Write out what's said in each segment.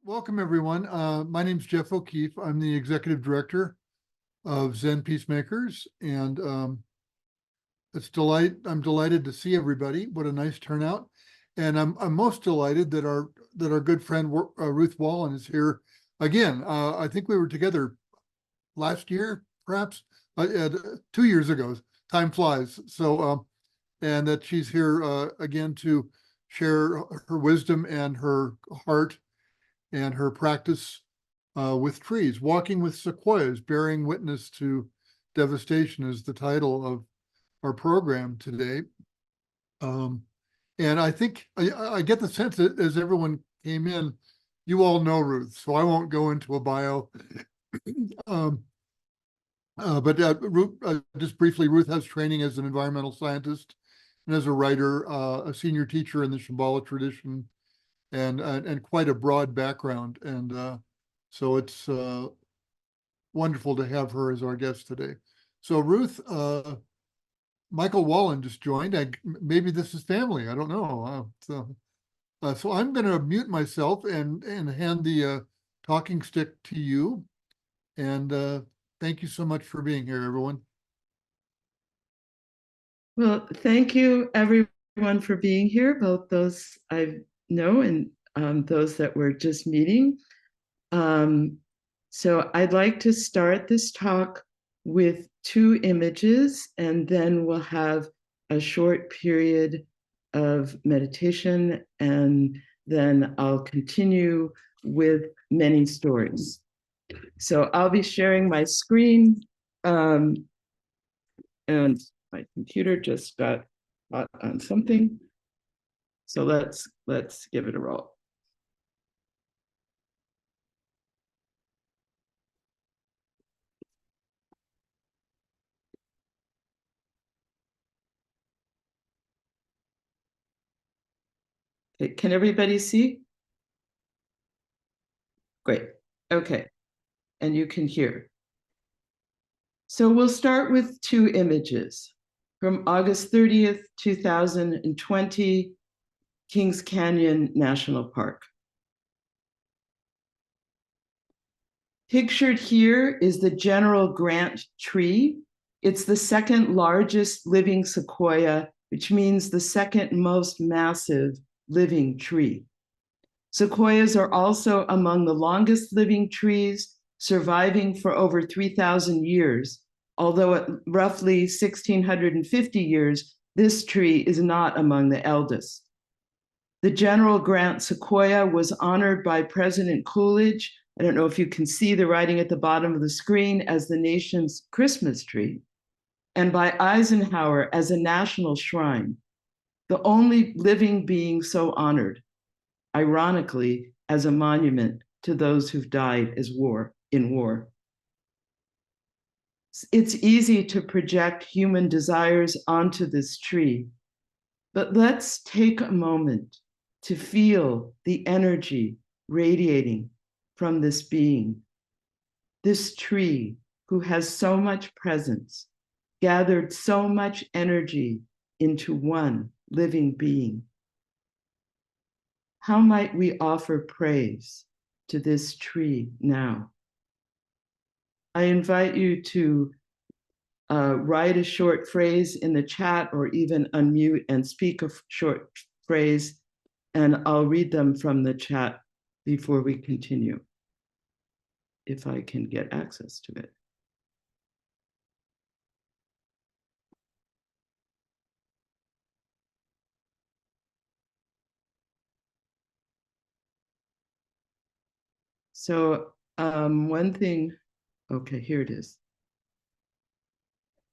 Welcome, everyone. My name's Jeff O'Keefe. I'm the executive director of Zen Peacemakers, and I'm delighted to see everybody. What a nice turnout, and I'm most delighted that our good friend Ruth Wallen is here again. I think we were together last year, perhaps 2 years ago. Time flies. So, and that she's here again to share her wisdom and her heart and her practice with trees. Walking with Sequoias, bearing witness to devastation is the title of our program today. And I think I get the sense that as everyone came in, you all know Ruth, so I won't go into a bio. But Ruth, just briefly, Ruth has training as an environmental scientist and as a writer, a senior teacher in the Shambhala tradition, and quite a broad background. And so it's wonderful to have her as our guest today. So Ruth, Michael Wallen just joined. Maybe this is family. I don't know. So I'm going to mute myself and hand the talking stick to you. And thank you so much for being here, everyone. Well, thank you, everyone, for being here, both those I know and those that we're just meeting. So I'd like to start this talk with two images, and then we'll have a short period of meditation, and then I'll continue with many stories. So I'll be sharing my screen, and my computer just got hot on something. So let's give it a roll. Okay, can everybody see? Great. Okay. And you can hear. So we'll start with two images from August 30th, 2020, Kings Canyon National Park. Pictured here is the General Grant tree. It's the second largest living sequoia, which means the second most massive living tree. Sequoias are also among the longest living trees, surviving for over 3,000 years, although at roughly 1,650 years, this tree is not among the eldest. The General Grant sequoia was honored by President Coolidge, I don't know if you can see the writing at the bottom of the screen, as the nation's Christmas tree, and by Eisenhower as a national shrine, the only living being so honored, ironically, as a monument to those who've died in war. It's easy to project human desires onto this tree, but let's take a moment to feel the energy radiating from this being, this tree who has so much presence, gathered so much energy into one living being. How might we offer praise to this tree now? I invite you to write a short phrase in the chat or even unmute and speak a short phrase, and I'll read them from the chat before we continue, if I can get access to it. So one thing, okay, here it is.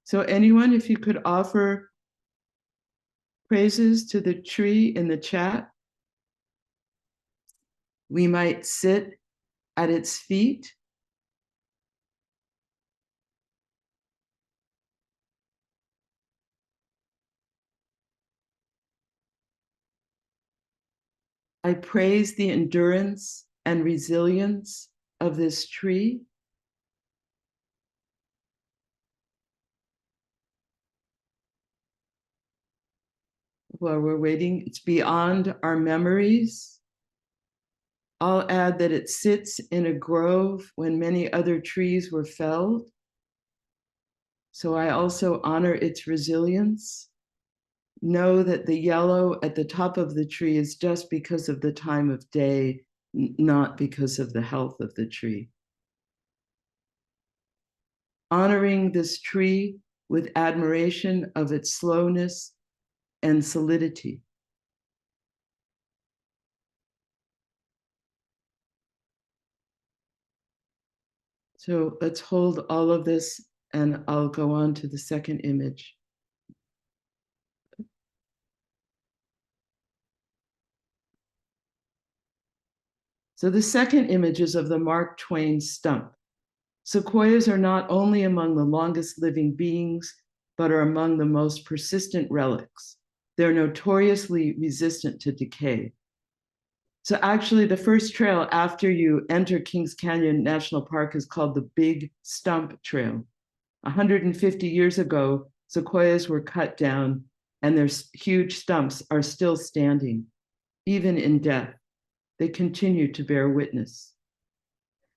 So anyone, if you could offer praises to the tree in the chat, we might sit at its feet. I praise the endurance and resilience of this tree. While we're waiting, it's beyond our memories, I'll add that it sits in a grove when many other trees were felled. So I also honor its resilience. Know that the yellow at the top of the tree is just because of the time of day, not because of the health of the tree. Honoring this tree with admiration of its slowness and solidity. So let's hold all of this, and I'll go on to the second image. So the second image is of the Mark Twain stump. Sequoias are not only among the longest living beings, but are among the most persistent relics. They're notoriously resistant to decay. So actually, the first trail after you enter Kings Canyon National Park is called the Big Stump Trail. 150 years ago, sequoias were cut down and their huge stumps are still standing. Even in death, they continue to bear witness.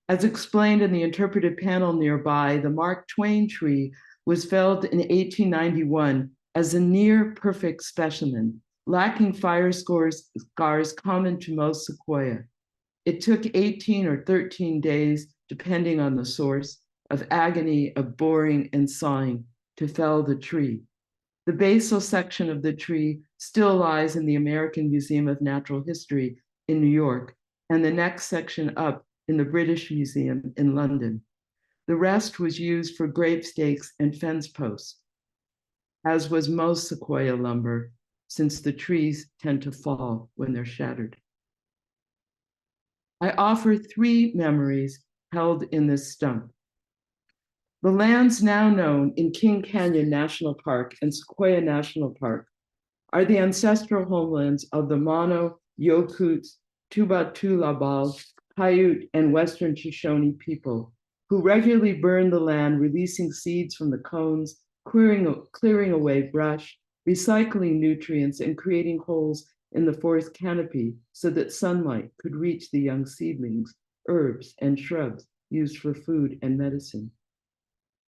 As explained in the interpretive panel nearby, the Mark Twain tree was felled in 1891 as a near perfect specimen, lacking fire scars common to most sequoia. It took 18 or 13 days, depending on the source, of agony of boring and sawing to fell the tree. The basal section of the tree still lies in the American Museum of Natural History in New York, and the next section up in the British Museum in London. The rest was used for grave stakes and fence posts, as was most sequoia lumber, since the trees tend to fall when they're shattered. I offer 3 memories held in this stump. The lands now known in King Canyon National Park and Sequoia National Park are the ancestral homelands of the Mono, Yokut, Tubatulabal, Paiute, and Western Shoshone people, who regularly burn the land, releasing seeds from the cones, clearing away brush, recycling nutrients, and creating holes in the forest canopy so that sunlight could reach the young seedlings, herbs, and shrubs used for food and medicine.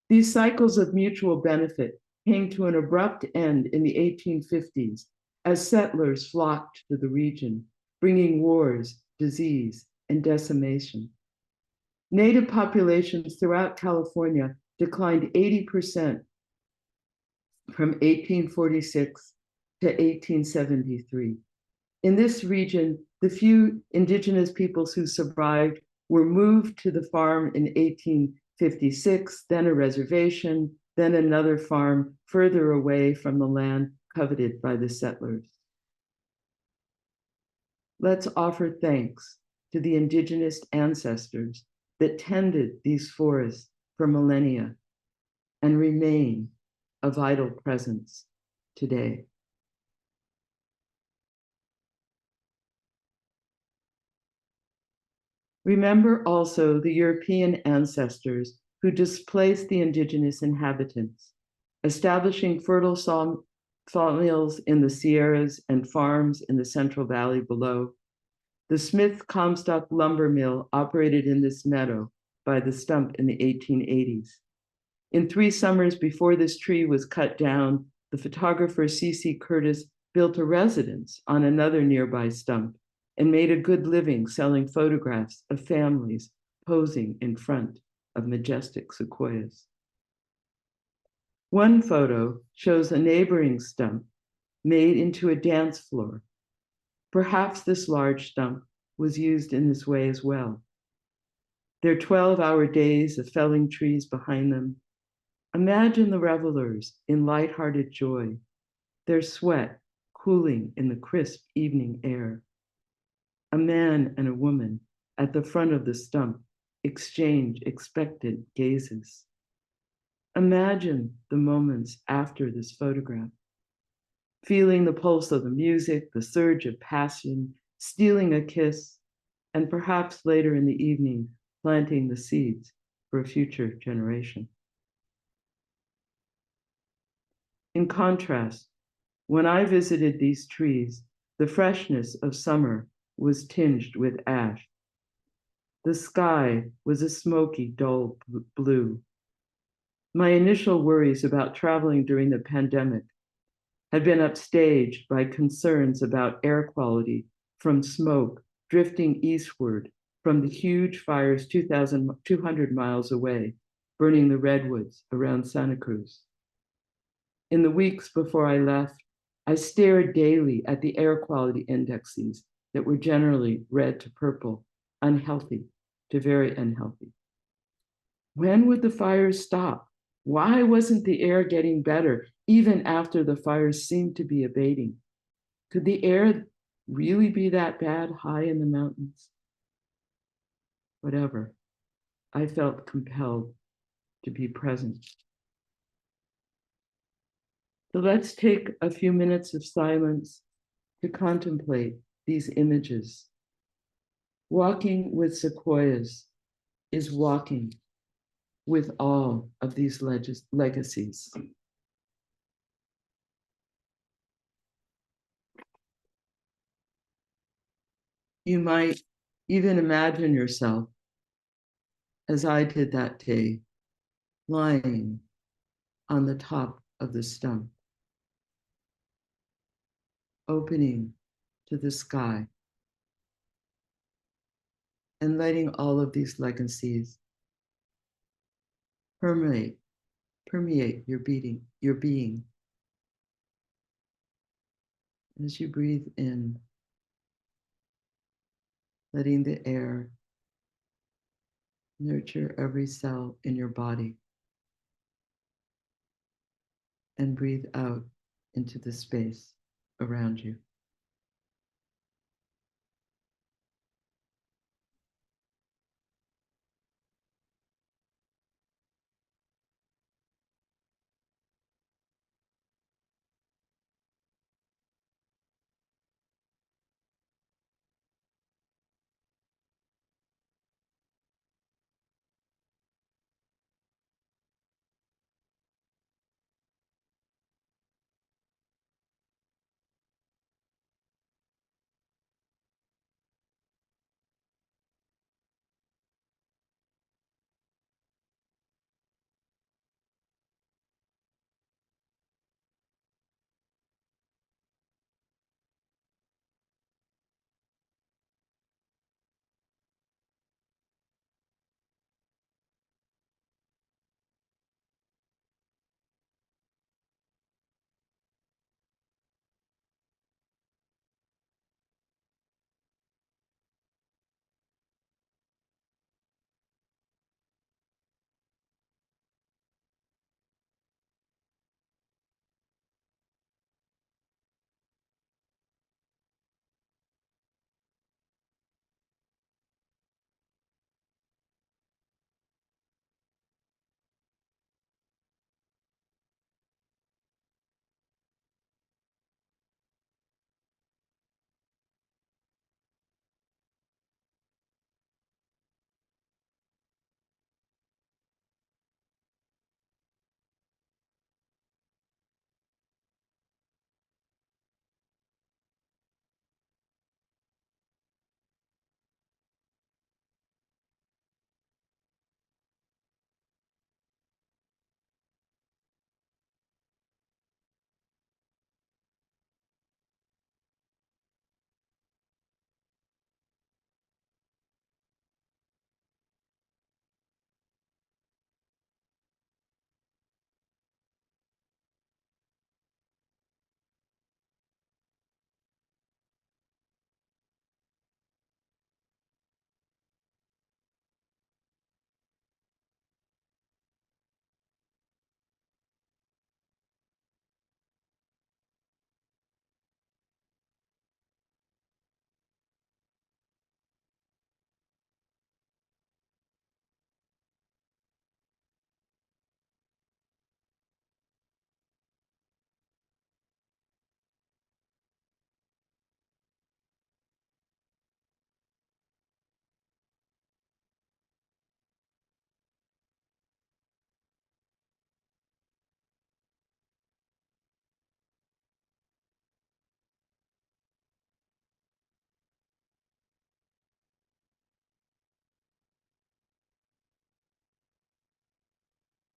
These cycles of mutual benefit came to an abrupt end in the 1850s as settlers flocked to the region, bringing wars, disease, and decimation. Native populations throughout California declined 80% from 1846 to 1873. In this region, the few indigenous peoples who survived were moved to the farm in 1856, then a reservation, then another farm further away from the land coveted by the settlers. Let's offer thanks to the indigenous ancestors that tended these forests for millennia and remain a vital presence today. Remember also the European ancestors who displaced the indigenous inhabitants, establishing fertile sawmills in the Sierras and farms in the Central Valley below. The Smith Comstock lumber mill operated in this meadow by the stump in the 1880s. In 3 summers before this tree was cut down, the photographer C.C. Curtis built a residence on another nearby stump and made a good living selling photographs of families posing in front of majestic sequoias. One photo shows a neighboring stump made into a dance floor. Perhaps this large stump was used in this way as well. Their 12-hour days of felling trees behind them. Imagine the revelers in lighthearted joy, their sweat cooling in the crisp evening air. A man and a woman at the front of the stump exchange expectant gazes. Imagine the moments after this photograph, feeling the pulse of the music, the surge of passion, stealing a kiss, and perhaps later in the evening, planting the seeds for a future generation. In contrast, when I visited these trees, the freshness of summer was tinged with ash, The sky was a smoky, dull blue. My initial worries about traveling during the pandemic had been upstaged by concerns about air quality from smoke drifting eastward from the huge fires 2,200 miles away, burning the redwoods around Santa Cruz. In the weeks before I left, I stared daily at the air quality indexes that were generally red to purple, unhealthy to very unhealthy. When would the fires stop? Why wasn't the air getting better even after the fires seemed to be abating? Could the air really be that bad high in the mountains? Whatever. I felt compelled to be present. So let's take a few minutes of silence to contemplate these images. Walking with sequoias is walking with all of these legacies. You might even imagine yourself, as I did that day, lying on the top of the stump, opening to the sky, and letting all of these legacies permeate your being. As you breathe in, letting the air nurture every cell in your body, and breathe out into the space around you.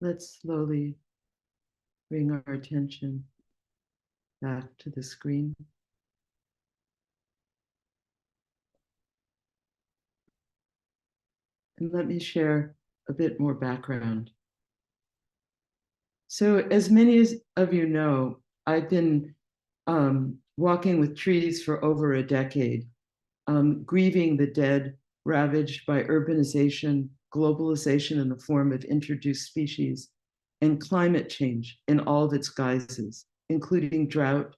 Let's slowly bring our attention back to the screen. And let me share a bit more background. So as many of you know, I've been walking with trees for over a decade, grieving the dead ravaged by urbanization, globalization in the form of introduced species, and climate change in all of its guises, including drought,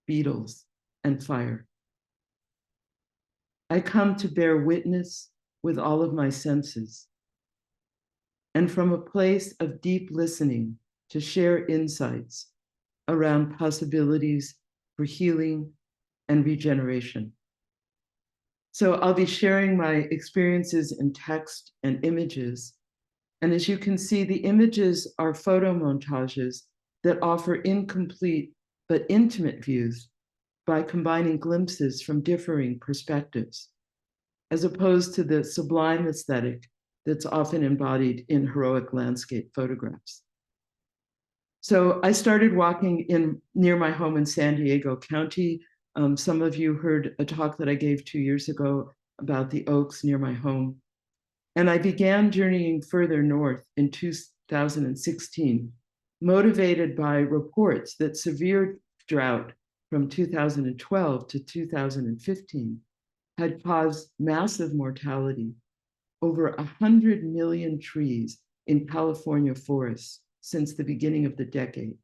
beetles, and fire. I come to bear witness with all of my senses, and from a place of deep listening to share insights around possibilities for healing and regeneration. So I'll be sharing my experiences in text and images. And as you can see, the images are photo montages that offer incomplete but intimate views by combining glimpses from differing perspectives, as opposed to the sublime aesthetic that's often embodied in heroic landscape photographs. So I started walking near my home in San Diego County. Some of you heard a talk that I gave 2 years ago about the oaks near my home. And I began journeying further north in 2016, motivated by reports that severe drought from 2012 to 2015 had caused massive mortality. Over 100 million trees in California forests since the beginning of the decade.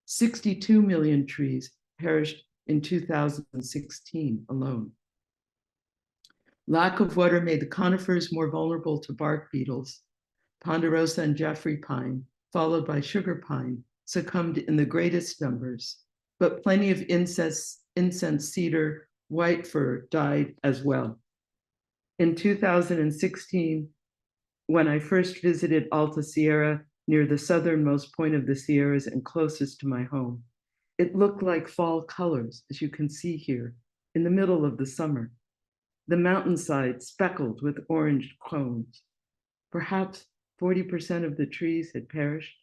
62 million trees perished in 2016 alone. Lack of water made the conifers more vulnerable to bark beetles. Ponderosa and Jeffrey pine, followed by sugar pine, succumbed in the greatest numbers, but plenty of incense cedar, white fir died as well. In 2016, when I first visited Alta Sierra near the southernmost point of the Sierras and closest to my home, it looked like fall colors, as you can see here, in the middle of the summer. The mountainside speckled with orange cones. Perhaps 40% of the trees had perished.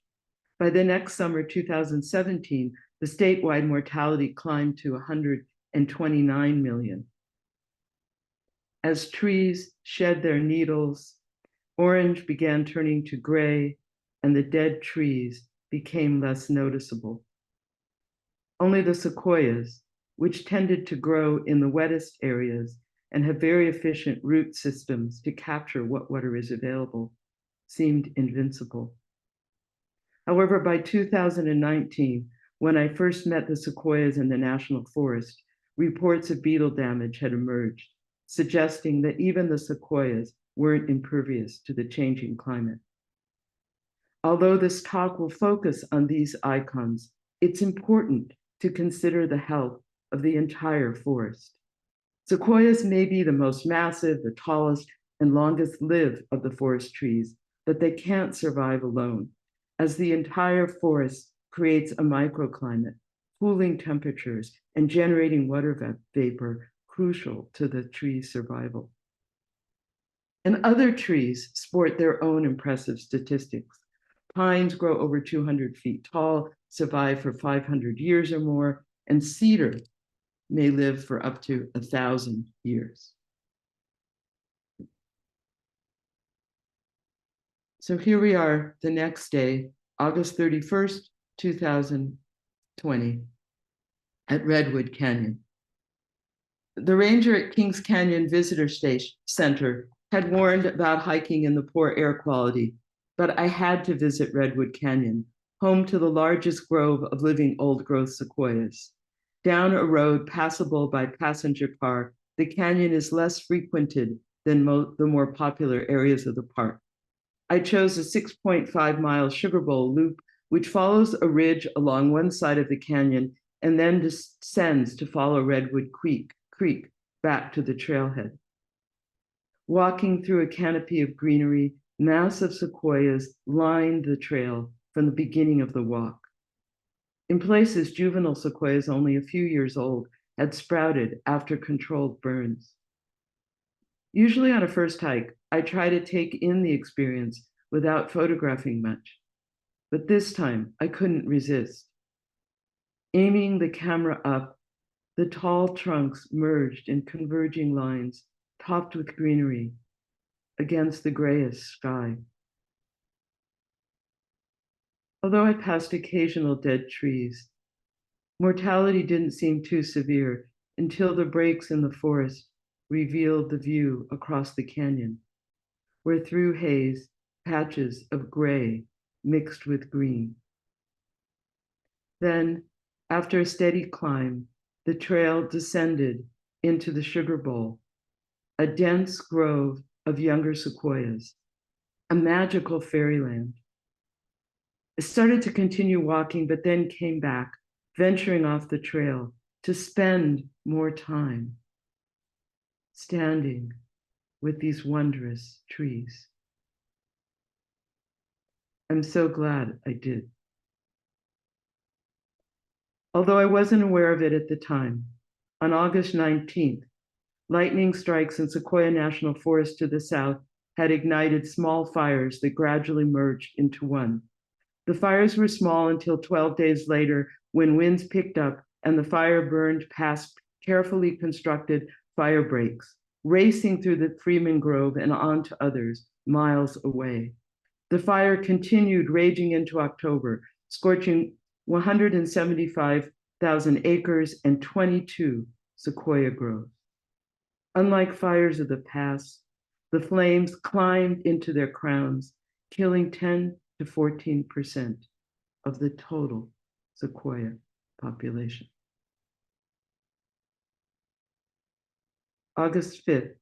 By the next summer, 2017, the statewide mortality climbed to 129 million. As trees shed their needles, orange began turning to gray, and the dead trees became less noticeable. Only the sequoias, which tended to grow in the wettest areas and have very efficient root systems to capture what water is available, seemed invincible. However, by 2019, when I first met the sequoias in the National Forest, reports of beetle damage had emerged, suggesting that even the sequoias weren't impervious to the changing climate. Although this talk will focus on these icons, it's important to consider the health of the entire forest. Sequoias may be the most massive, the tallest, and longest lived of the forest trees, but they can't survive alone, as the entire forest creates a microclimate, cooling temperatures, and generating water vapor crucial to the tree's survival. And other trees sport their own impressive statistics. Pines grow over 200 feet tall, survive for 500 years or more, and cedar may live for up to 1,000 years. So here we are the next day, August 31st, 2020, at Redwood Canyon. The ranger at Kings Canyon Visitor Center had warned about hiking in the poor air quality, but I had to visit Redwood Canyon, home to the largest grove of living old growth sequoias. Down a road passable by passenger car, the canyon is less frequented than the more popular areas of the park. I chose a 6.5-mile Sugar Bowl loop, which follows a ridge along one side of the canyon and then descends to follow Redwood Creek back to the trailhead. Walking through a canopy of greenery, massive sequoias lined the trail from the beginning of the walk. In places, juvenile sequoias only a few years old had sprouted after controlled burns. Usually on a first hike, I try to take in the experience without photographing much. but this time I couldn't resist. Aiming the camera up, the tall trunks merged in converging lines, topped with greenery, against the grayish sky. Although I passed occasional dead trees, mortality didn't seem too severe until the breaks in the forest revealed the view across the canyon, where through haze, patches of gray mixed with green. Then, after a steady climb, the trail descended into the Sugar Bowl, a dense grove of younger sequoias, a magical fairyland. I started to continue walking, but then came back, venturing off the trail to spend more time standing with these wondrous trees. I'm so glad I did. Although I wasn't aware of it at the time, on August 19th, lightning strikes in Sequoia National Forest to the south had ignited small fires that gradually merged into one. The fires were small until 12 days later, when winds picked up and the fire burned past carefully constructed fire breaks, racing through the Freeman Grove and on to others miles away. The fire continued raging into October, scorching 175,000 acres and 22 sequoia groves. Unlike fires of the past, the flames climbed into their crowns, killing 10 to 14% of the total sequoia population. August 5th,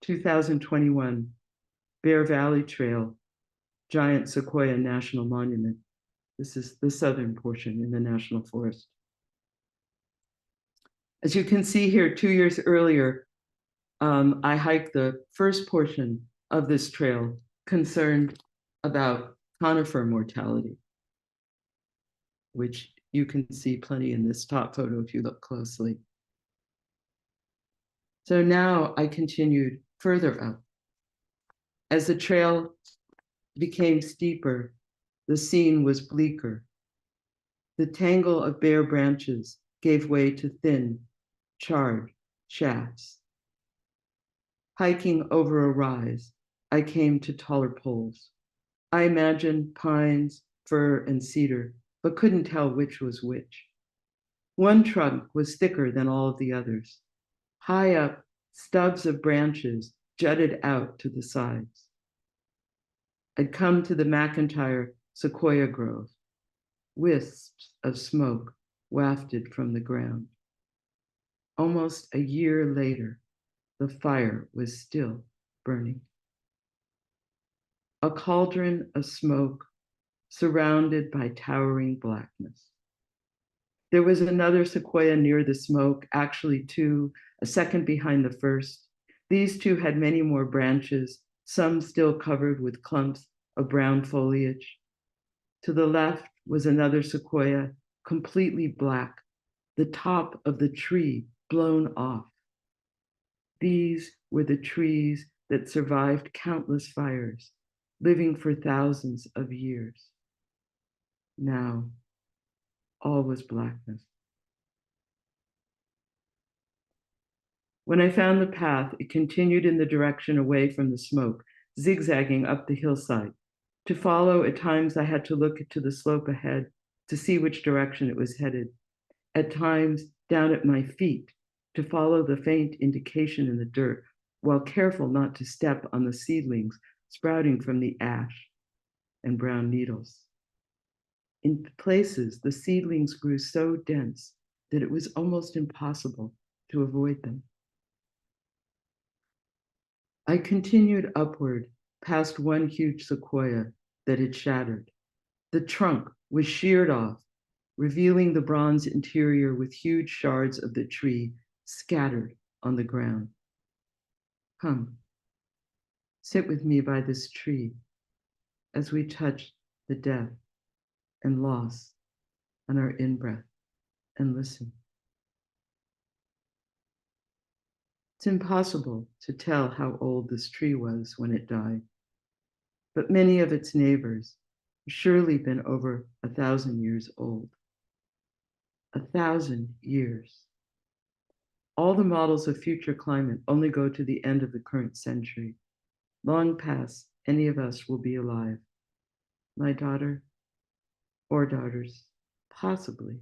2021, Bear Valley Trail, Giant Sequoia National Monument. This is the southern portion in the National Forest. As you can see here, 2 years earlier, I hiked the first portion of this trail concerned about conifer mortality, which you can see plenty in this top photo if you look closely. So now I continued further up. As the trail became steeper, the scene was bleaker. The tangle of bare branches gave way to thin, charred shafts. Hiking over a rise, I came to taller poles. I imagined pines, fir, and cedar, but couldn't tell which was which. One trunk was thicker than all of the others. High up, stubs of branches jutted out to the sides. I'd come to the McIntyre Sequoia Grove. Wisps of smoke wafted from the ground. Almost a year later, the fire was still burning. A cauldron of smoke surrounded by towering blackness. There was another sequoia near the smoke, actually two, a second behind the first. These two had many more branches, some still covered with clumps of brown foliage. To the left was another sequoia, completely black, the top of the tree blown off. These were the trees that survived countless fires, living for thousands of years. Now, all was blackness. When I found the path, it continued in the direction away from the smoke, zigzagging up the hillside. To follow, at times I had to look to the slope ahead to see which direction it was headed. At times, down at my feet, to follow the faint indication in the dirt, while careful not to step on the seedlings sprouting from the ash and brown needles. In places, the seedlings grew so dense that it was almost impossible to avoid them. I continued upward past one huge sequoia that had shattered. The trunk was sheared off, revealing the bronze interior with huge shards of the tree scattered on the ground. Come, sit with me by this tree as we touch the death and loss on our in-breath and listen. It's impossible to tell how old this tree was when it died, but many of its neighbors, surely been over 1,000 years old. 1,000 years. All the models of future climate only go to the end of the current century. Long past any of us will be alive. My daughter or daughters, possibly,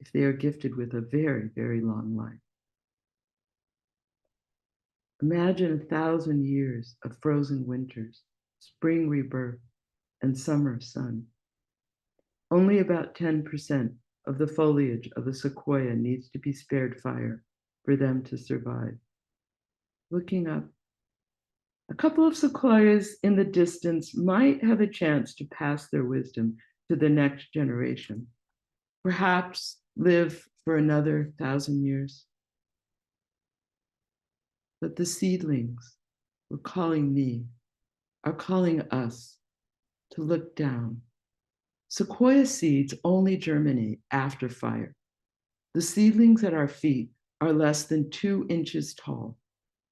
if they are gifted with a very, very long life. Imagine 1,000 years of frozen winters, spring rebirth, and summer sun. Only about 10% of the foliage of a sequoia needs to be spared fire for them to survive. Looking up, a couple of sequoias in the distance might have a chance to pass their wisdom to the next generation, perhaps live for another 1,000 years. But the seedlings were calling me, are calling us to look down. Sequoia seeds only germinate after fire. The seedlings at our feet are less than 2 inches tall.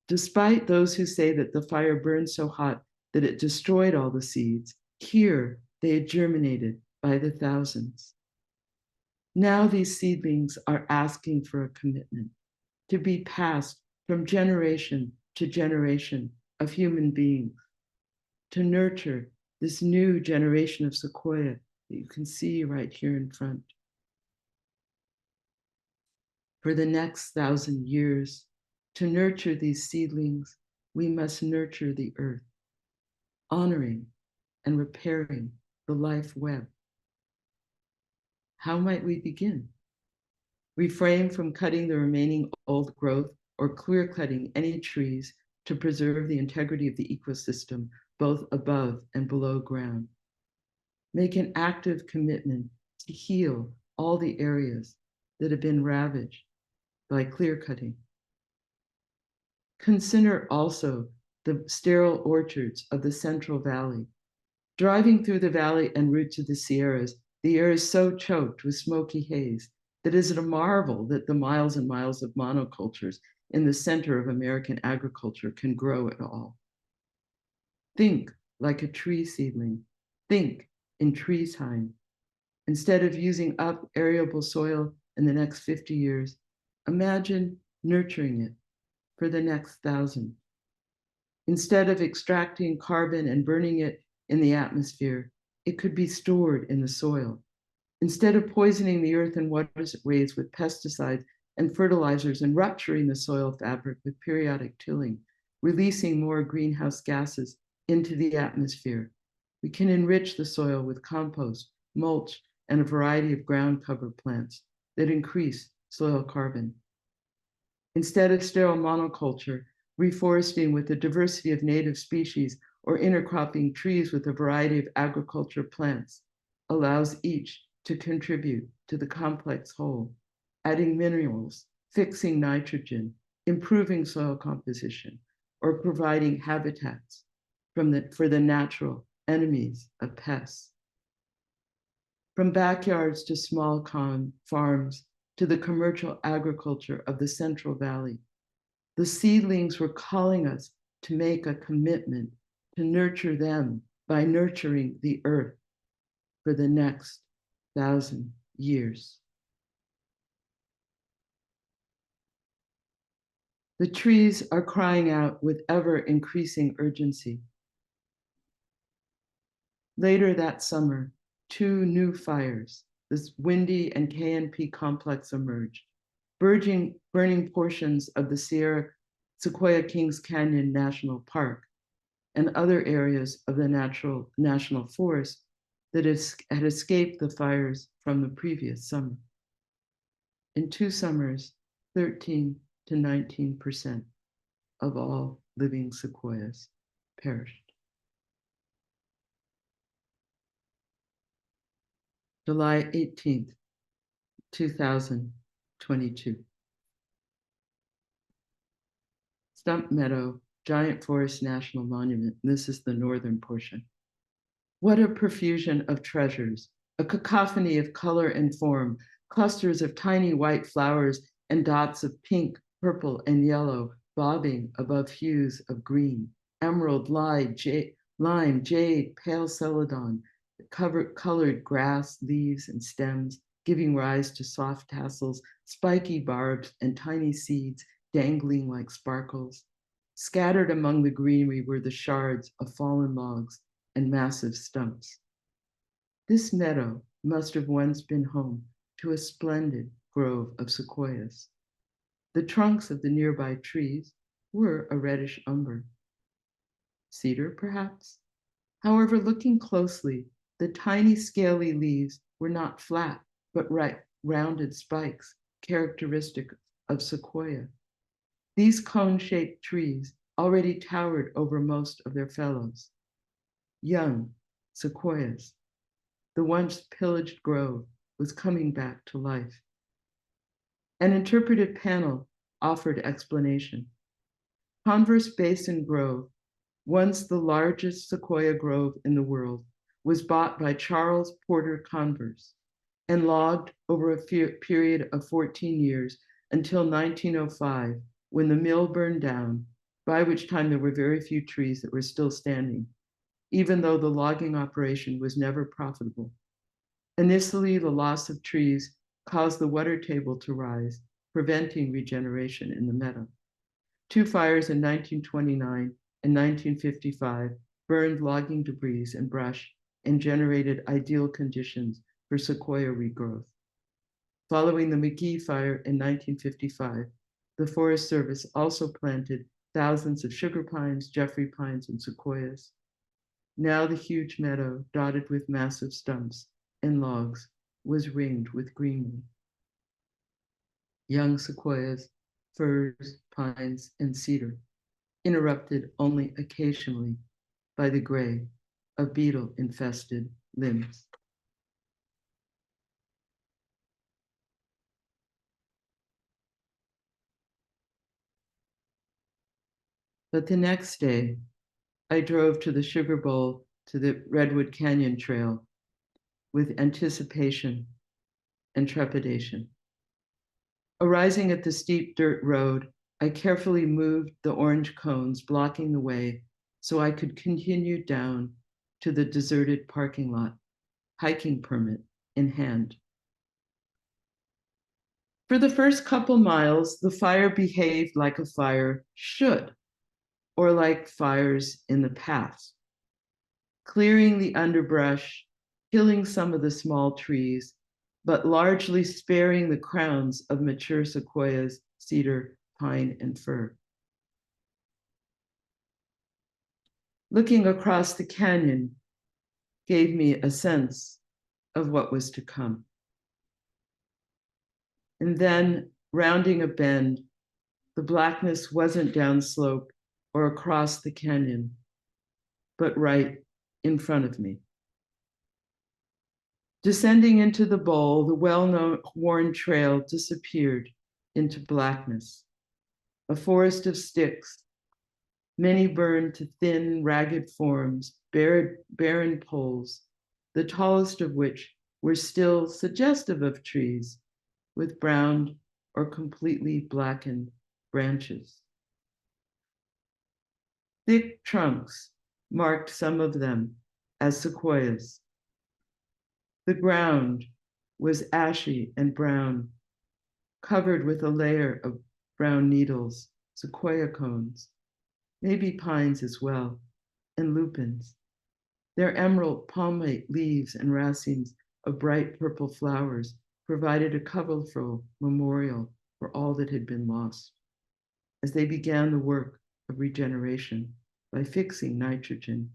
Despite those who say that the fire burned so hot that it destroyed all the seeds, here they had germinated by the thousands. Now these seedlings are asking for a commitment to be passed from generation to generation of human beings, to nurture this new generation of sequoia that you can see right here in front. For the next 1,000 years, to nurture these seedlings, we must nurture the earth, honoring and repairing the life web. How might we begin? Refrain from cutting the remaining old growth or clear cutting any trees to preserve the integrity of the ecosystem, both above and below ground. Make an active commitment to heal all the areas that have been ravaged by clear cutting. Consider also the sterile orchards of the Central Valley. Driving through the valley en route to the Sierras, the air is so choked with smoky haze that it is a marvel that the miles and miles of monocultures in the center of American agriculture can grow at all. Think like a tree seedling. Think in tree time. Instead of using up arable soil in the next 50 years, imagine nurturing it for the next 1,000. Instead of extracting carbon and burning it in the atmosphere, it could be stored in the soil. Instead of poisoning the earth and waterways with pesticides and fertilizers and rupturing the soil fabric with periodic tilling, releasing more greenhouse gases into the atmosphere, we can enrich the soil with compost, mulch, and a variety of ground cover plants that increase soil carbon. Instead of sterile monoculture, reforesting with a diversity of native species or intercropping trees with a variety of agriculture plants allows each to contribute to the complex whole, adding minerals, fixing nitrogen, improving soil composition, or providing habitats for the natural enemies of pests. From backyards to small farms to the commercial agriculture of the Central Valley, the seedlings were calling us to make a commitment to nurture them by nurturing the earth for the next 1,000 years. The trees are crying out with ever increasing urgency. Later that summer, 2 new fires, this Windy and KNP complex, emerged, burning portions of the Sequoia Kings Canyon National Park and other areas of the national forest that had escaped the fires from the previous summer. In 2 summers, 13 to 19% of all living sequoias perished. July 18th, 2022. Stump Meadow, Giant Forest National Monument. This is the northern portion. What a profusion of treasures, a cacophony of color and form, clusters of tiny white flowers and dots of pink, purple, and yellow bobbing above hues of green, emerald, lime, jade, pale celadon, colored grass, leaves, and stems, giving rise to soft tassels, spiky barbs, and tiny seeds dangling like sparkles. Scattered among the greenery were the shards of fallen logs and massive stumps. This meadow must have once been home to a splendid grove of sequoias. The trunks of the nearby trees were a reddish umber. Cedar, perhaps? However, looking closely, the tiny scaly leaves were not flat, but rounded spikes, characteristic of sequoia. These cone-shaped trees already towered over most of their fellows. Young sequoias, the once pillaged grove was coming back to life. An interpretive panel offered explanation. Converse Basin Grove, once the largest sequoia grove in the world, was bought by Charles Porter Converse and logged over a period of 14 years until 1905, when the mill burned down, by which time there were very few trees that were still standing, even though the logging operation was never profitable. Initially, the loss of trees caused the water table to rise, preventing regeneration in the meadow. Two fires in 1929 and 1955 burned logging debris and brush and generated ideal conditions for sequoia regrowth. Following the McGee fire in 1955, the Forest Service also planted thousands of sugar pines, Jeffrey pines, and sequoias. Now the huge meadow, dotted with massive stumps and logs, was ringed with greenery. Young sequoias, firs, pines, and cedar, interrupted only occasionally by the gray of beetle-infested limbs. But the next day, I drove to the Sugar Bowl to the Redwood Canyon Trail with anticipation and trepidation. Arising at the steep dirt road, I carefully moved the orange cones blocking the way so I could continue down to the deserted parking lot, hiking permit in hand. For the first couple miles, the fire behaved like a fire should, or like fires in the past, clearing the underbrush, killing some of the small trees, but largely sparing the crowns of mature sequoias, cedar, pine, and fir. Looking across the canyon gave me a sense of what was to come. And then, rounding a bend, the blackness wasn't downslope or across the canyon, but right in front of me. Descending into the bowl, the well-known worn trail disappeared into blackness. A forest of sticks, many burned to thin, ragged forms, barren poles, the tallest of which were still suggestive of trees, with brown or completely blackened branches. Thick trunks marked some of them as sequoias. The ground was ashy and brown, covered with a layer of brown needles, sequoia cones, maybe pines as well, and lupins. Their emerald palmate leaves and racines of bright purple flowers provided a colorful memorial for all that had been lost as they began the work of regeneration by fixing nitrogen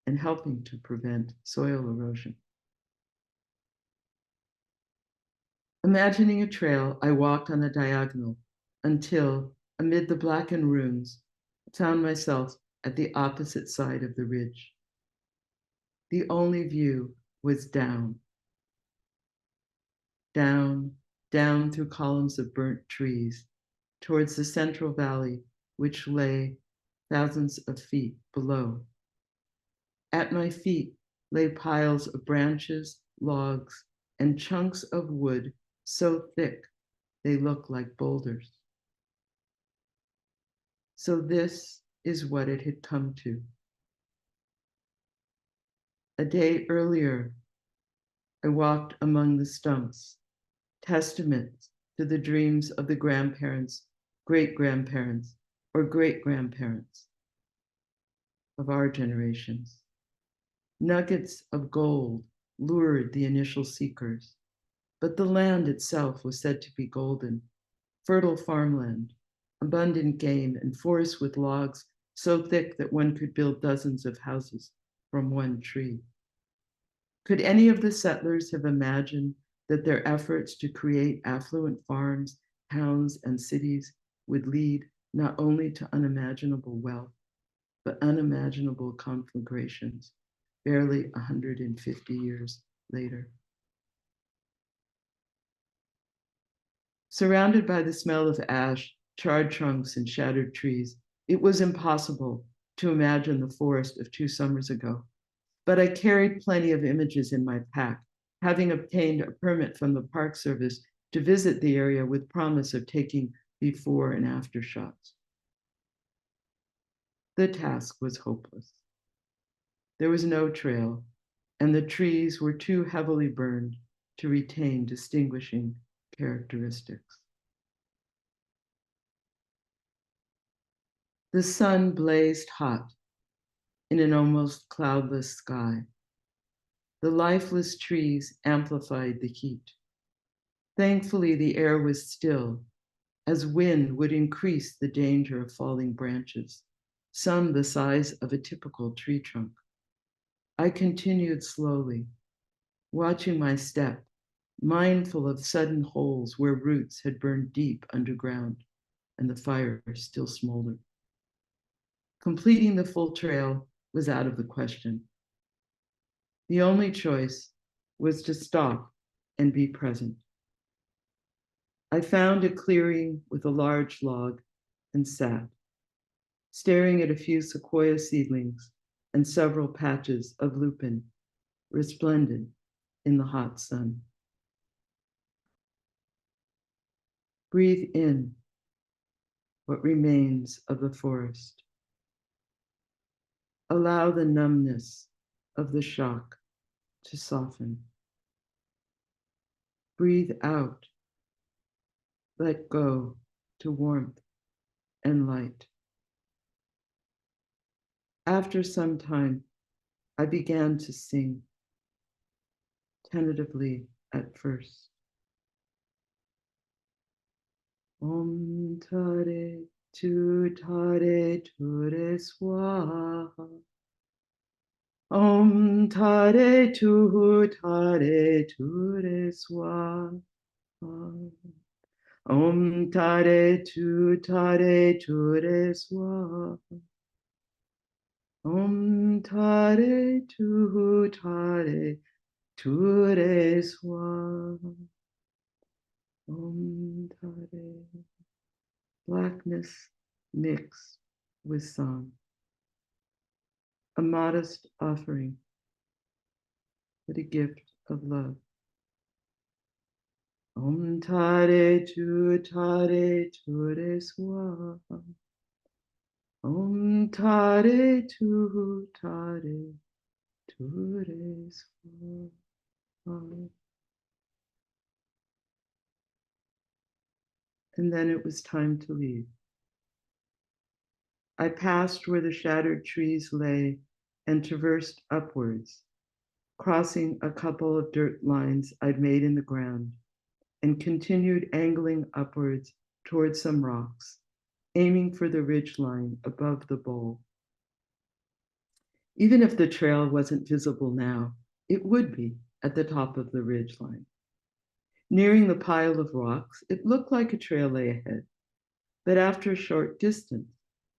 and helping to prevent soil erosion. Imagining a trail, I walked on a diagonal until, amid the blackened ruins, I found myself at the opposite side of the ridge. The only view was down, down, down through columns of burnt trees towards the central valley, which lay thousands of feet below. At my feet lay piles of branches, logs, and chunks of wood so thick they look like boulders. So this is what it had come to. A day earlier, I walked among the stumps, testaments to the dreams of the grandparents, great-grandparents, or great-grandparents of our generations. Nuggets of gold lured the initial seekers, but the land itself was said to be golden, fertile farmland, abundant game, and forests with logs so thick that one could build dozens of houses from one tree. Could any of the settlers have imagined that their efforts to create affluent farms, towns, and cities would lead not only to unimaginable wealth, but unimaginable conflagrations barely 150 years later? Surrounded by the smell of ash, charred trunks, and shattered trees, it was impossible to imagine the forest of 2 summers ago. But I carried plenty of images in my pack, having obtained a permit from the Park Service to visit the area with promise of taking before and after shots. The task was hopeless. There was no trail, and the trees were too heavily burned to retain distinguishing characteristics. The sun blazed hot in an almost cloudless sky. The lifeless trees amplified the heat. Thankfully, the air was still, as wind would increase the danger of falling branches, some the size of a typical tree trunk. I continued slowly, watching my step, mindful of sudden holes where roots had burned deep underground and the fire still smoldered. Completing the full trail was out of the question. The only choice was to stop and be present. I found a clearing with a large log and sat, staring at a few sequoia seedlings and several patches of lupin resplendent in the hot sun. Breathe in what remains of the forest. Allow the numbness of the shock to soften. Breathe out. Let go to warmth and light. After some time, I began to sing, tentatively at first. Om tare ture swaha. Om tare ture swaha. Om tare ture swaha. Om tare ture swaha. Om tare. Blackness mixed with song. A modest offering, but a gift of love. Om tare ture swaha. Om tare ture swaha. And then it was time to leave. I passed where the shattered trees lay and traversed upwards, crossing a couple of dirt lines I'd made in the ground, and continued angling upwards towards some rocks, aiming for the ridgeline above the bowl. Even if the trail wasn't visible now, it would be at the top of the ridgeline. Nearing the pile of rocks, it looked like a trail lay ahead, but after a short distance,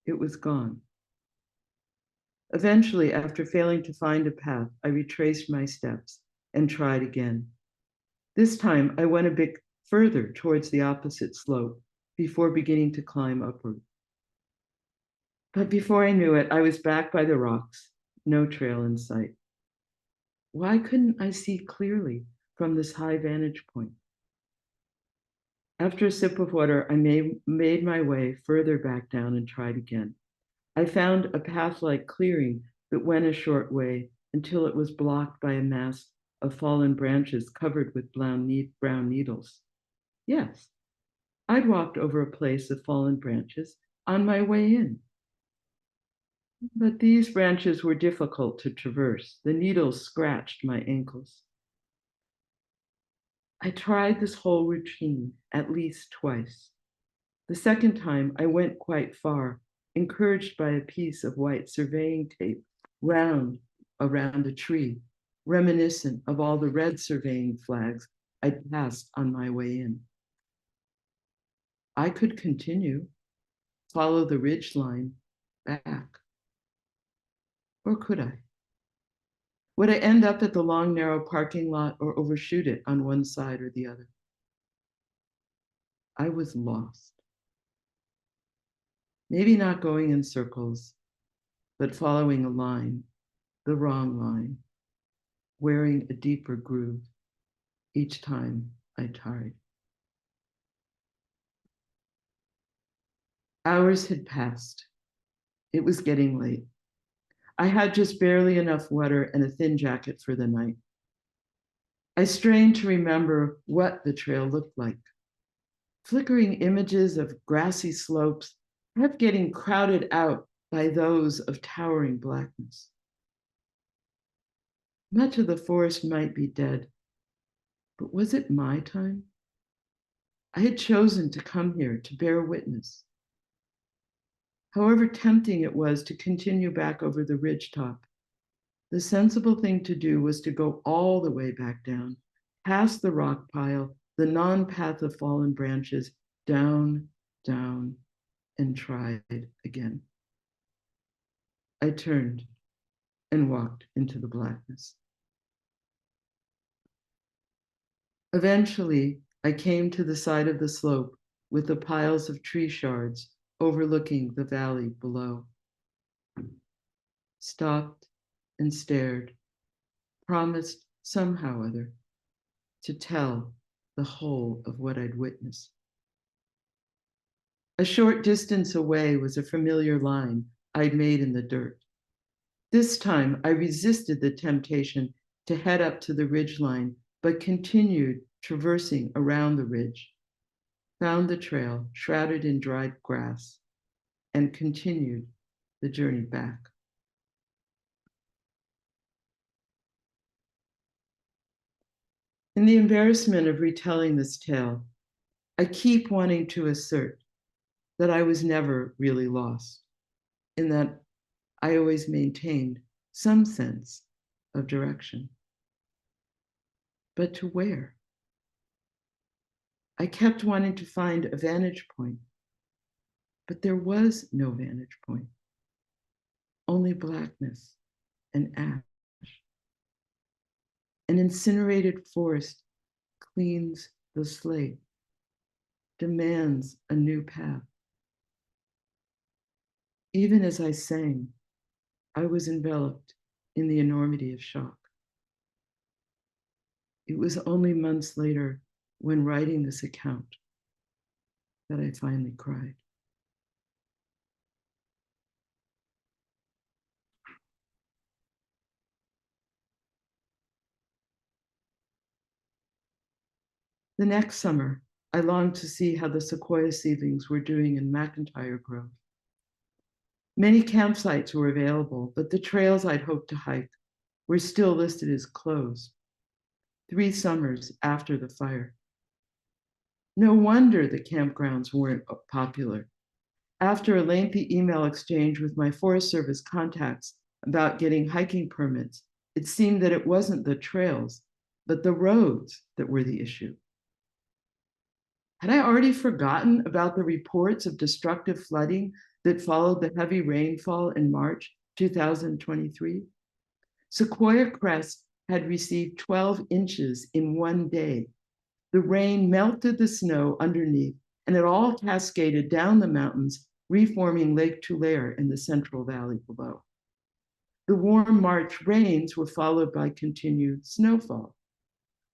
it was gone. Eventually, after failing to find a path, I retraced my steps and tried again. This time, I went a bit further towards the opposite slope before beginning to climb upward. But before I knew it, I was back by the rocks, no trail in sight. Why couldn't I see clearly from this high vantage point? After a sip of water, I made my way further back down and tried again. I found a path-like clearing that went a short way until it was blocked by a mass of fallen branches covered with brown needles. Yes, I'd walked over a place of fallen branches on my way in. But these branches were difficult to traverse. The needles scratched my ankles. I tried this whole routine at least twice. The second time, I went quite far, encouraged by a piece of white surveying tape around a tree, reminiscent of all the red surveying flags I'd passed on my way in. I could continue, follow the ridge line back. Or could I? Would I end up at the long, narrow parking lot or overshoot it on one side or the other? I was lost. Maybe not going in circles, but following a line, the wrong line, wearing a deeper groove each time I tried. Hours had passed. It was getting late. I had just barely enough water and a thin jacket for the night. I strained to remember what the trail looked like. Flickering images of grassy slopes kept getting crowded out by those of towering blackness. Much of the forest might be dead, but was it my time? I had chosen to come here to bear witness. However tempting it was to continue back over the ridgetop, the sensible thing to do was to go all the way back down, past the rock pile, the non-path of fallen branches, down, down, and tried again. I turned and walked into the blackness. Eventually, I came to the side of the slope with the piles of tree shards overlooking the valley below. Stopped and stared, promised somehow or other to tell the whole of what I'd witnessed. A short distance away was a familiar line I'd made in the dirt. This time, I resisted the temptation to head up to the ridgeline, but continued traversing around the ridge, found the trail shrouded in dried grass, and continued the journey back. In the embarrassment of retelling this tale, I keep wanting to assert that I was never really lost, in that I always maintained some sense of direction. But to where? I kept wanting to find a vantage point, but there was no vantage point, only blackness and ash. An incinerated forest cleans the slate, demands a new path. Even as I sang, I was enveloped in the enormity of shock. It was only months later, when writing this account, that I finally cried. The next summer, I longed to see how the sequoia seedlings were doing in McIntyre Grove. Many campsites were available, but the trails I'd hoped to hike were still listed as closed, 3 summers after the fire. No wonder the campgrounds weren't popular. After a lengthy email exchange with my Forest Service contacts about getting hiking permits, it seemed that it wasn't the trails, but the roads that were the issue. Had I already forgotten about the reports of destructive flooding that followed the heavy rainfall in March 2023? Sequoia Crest had received 12 inches in one day. The rain melted the snow underneath, and it all cascaded down the mountains, reforming Lake Tulare in the Central Valley below. The warm March rains were followed by continued snowfall.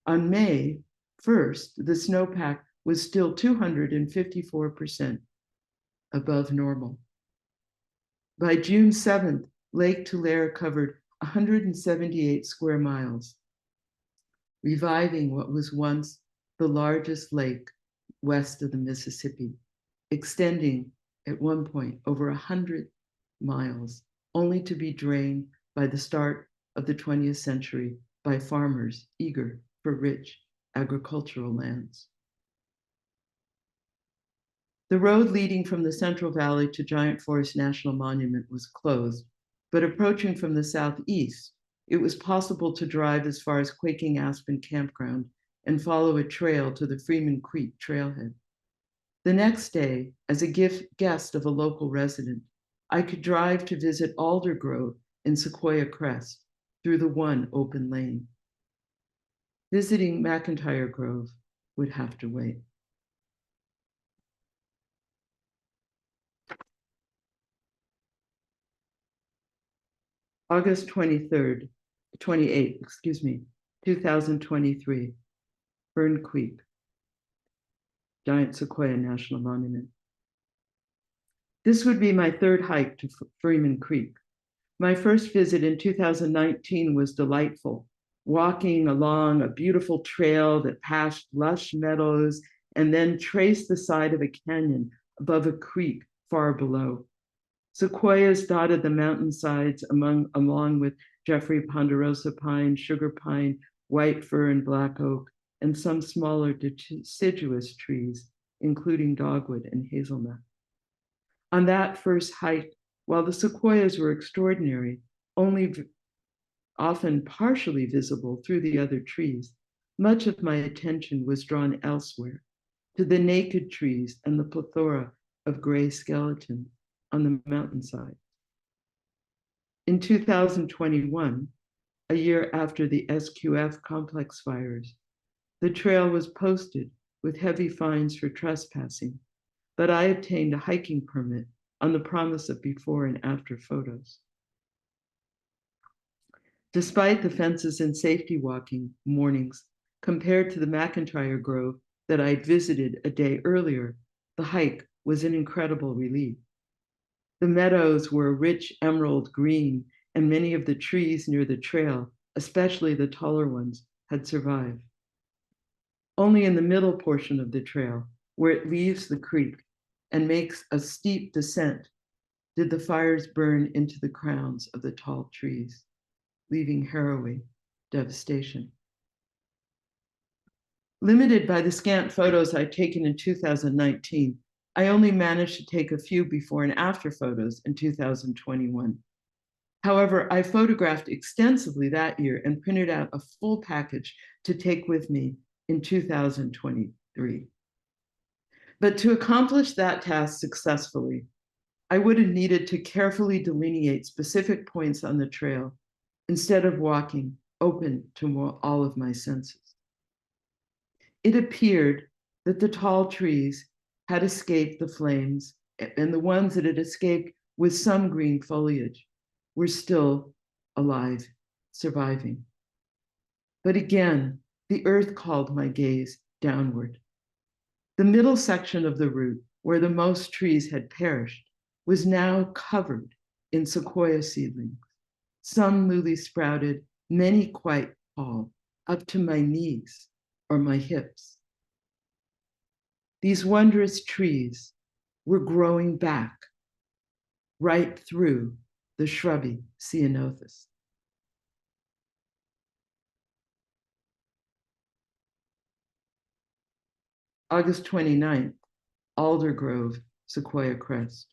On May 1st, the snowpack was still 254% above normal. By June 7th, Lake Tulare covered 178 square miles, reviving what was once the largest lake west of the Mississippi, extending at one point over 100 miles, only to be drained by the start of the 20th century by farmers eager for rich agricultural lands. The road leading from the Central Valley to Giant Forest National Monument was closed, but approaching from the southeast, it was possible to drive as far as Quaking Aspen Campground and follow a trail to the Freeman Creek trailhead. The next day, as a guest of a local resident, I could drive to visit Alder Grove in Sequoia Crest through the one open lane. Visiting McIntyre Grove would have to wait. August 28th, 2023, Fern Creek, Giant Sequoia National Monument. This would be my third hike to Freeman Creek. My first visit in 2019 was delightful, walking along a beautiful trail that passed lush meadows and then traced the side of a canyon above a creek far below. Sequoias dotted the mountainsides along with Jeffrey ponderosa pine, sugar pine, white fir, and black oak, and some smaller deciduous trees, including dogwood and hazelnut. On that first hike, while the sequoias were extraordinary, only often partially visible through the other trees, much of my attention was drawn elsewhere, to the naked trees and the plethora of gray skeletons on the mountainside. In 2021, a year after the SQF complex fires, the trail was posted with heavy fines for trespassing, but I obtained a hiking permit on the promise of before and after photos. Despite the fences and safety walking mornings, compared to the McIntyre Grove that I'd visited a day earlier, the hike was an incredible relief. The meadows were rich emerald green, and many of the trees near the trail, especially the taller ones, had survived. Only in the middle portion of the trail, where it leaves the creek and makes a steep descent, did the fires burn into the crowns of the tall trees, leaving harrowing devastation. Limited by the scant photos I'd taken in 2019, I only managed to take a few before and after photos in 2021. However, I photographed extensively that year and printed out a full package to take with me in 2023. But to accomplish that task successfully, I would have needed to carefully delineate specific points on the trail instead of walking open to all of my senses. It appeared that the tall trees had escaped the flames, and the ones that had escaped with some green foliage were still alive, surviving. But again, the earth called my gaze downward. The middle section of the route, where the most trees had perished, was now covered in sequoia seedlings, some newly sprouted, many quite tall, up to my knees or my hips. These wondrous trees were growing back right through the shrubby ceanothus. August 29th, Alder Grove, Sequoia Crest.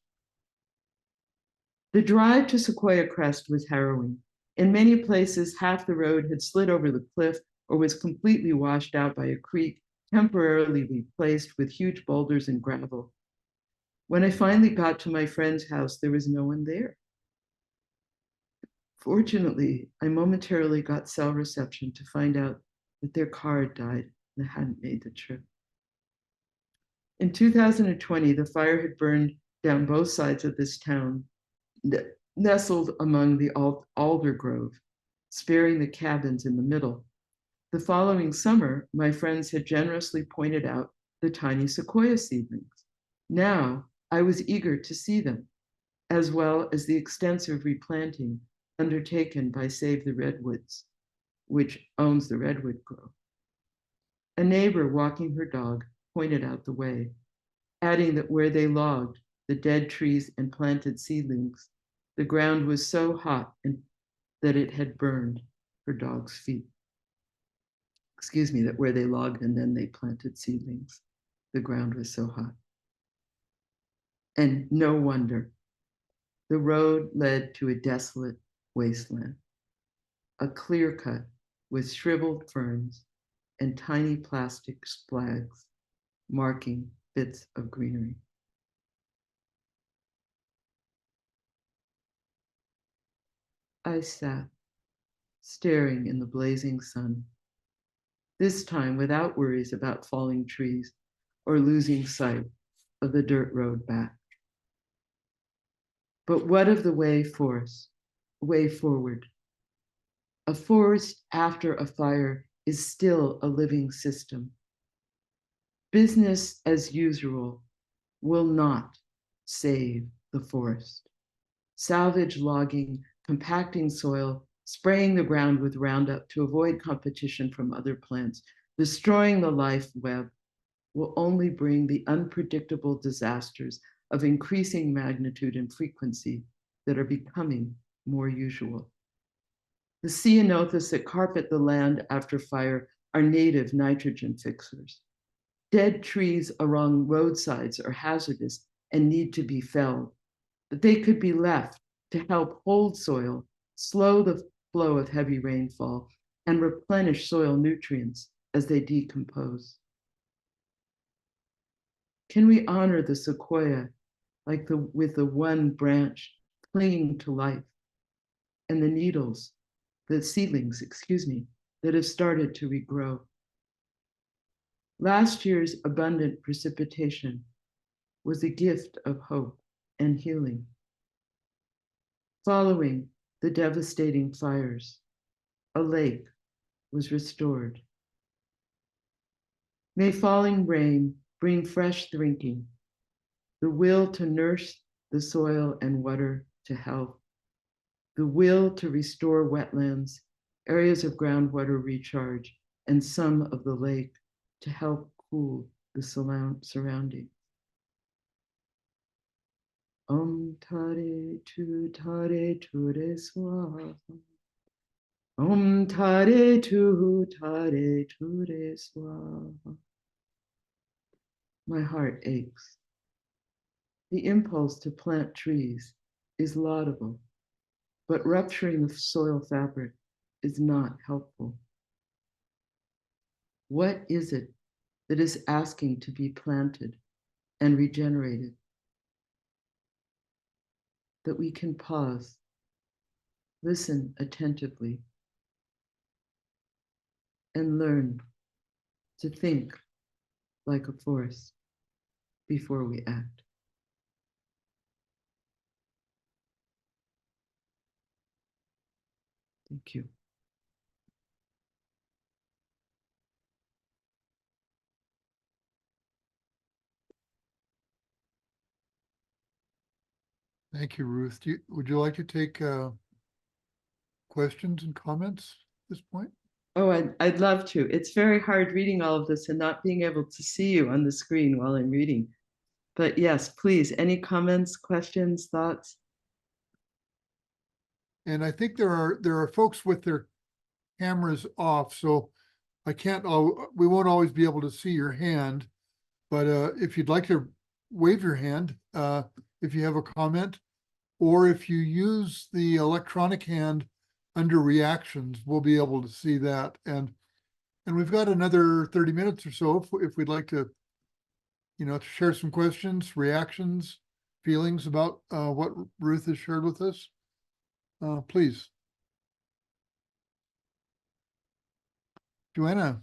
The drive to Sequoia Crest was harrowing. In many places, half the road had slid over the cliff or was completely washed out by a creek, temporarily replaced with huge boulders and gravel. When I finally got to my friend's house, there was no one there. Fortunately, I momentarily got cell reception to find out that their car had died and hadn't made the trip. In 2020, the fire had burned down both sides of this town, nestled among the alder grove, sparing the cabins in the middle. The following summer, my friends had generously pointed out the tiny sequoia seedlings. Now I was eager to see them, as well as the extensive replanting undertaken by Save the Redwoods, which owns the redwood grove. A neighbor walking her dog pointed out the way, adding that where they logged the dead trees and planted seedlings, the ground was so hot that it had burned her dog's feet. Excuse me, that where they logged and then they planted seedlings, the ground was so hot. And no wonder. The road led to a desolate wasteland, a clear cut with shriveled ferns and tiny plastic flags marking bits of greenery. I sat, staring in the blazing sun, this time without worries about falling trees or losing sight of the dirt road back. But what of the way forward? A forest after a fire is still a living system. Business as usual will not save the forest. Salvage logging, compacting soil, spraying the ground with Roundup to avoid competition from other plants, destroying the life web will only bring the unpredictable disasters of increasing magnitude and frequency that are becoming more usual. The ceanothus that carpet the land after fire are native nitrogen fixers. Dead trees along roadsides are hazardous and need to be felled, but they could be left to help hold soil, slow the flow of heavy rainfall, and replenish soil nutrients as they decompose. Can we honor the sequoia with the one branch clinging to life and the needles, the seedlings, that have started to regrow? Last year's abundant precipitation was a gift of hope and healing. Following the devastating fires, a lake was restored. May falling rain bring fresh drinking, the will to nurse the soil and water to health, the will to restore wetlands, areas of groundwater recharge, and some of the lake to help cool the surroundings. Om Tare Tu Swaha. Om Tare Tu Swaha. My heart aches. The impulse to plant trees is laudable, but rupturing the soil fabric is not helpful. What is it that is asking to be planted and regenerated? That we can pause, listen attentively, and learn to think like a forest before we act. Thank you. Thank you, Ruth. Would you like to take questions and comments at this point? Oh, I'd love to. It's very hard reading all of this and not being able to see you on the screen while I'm reading. But yes, please, any comments, questions, thoughts? And I think there are folks with their cameras off, so we won't always be able to see your hand. But if you'd like to wave your hand, if you have a comment, or if you use the electronic hand under reactions, we'll be able to see that. And we've got another 30 minutes or so if we'd like to, to share some questions, reactions, feelings about what Ruth has shared with us. Please. Joanna.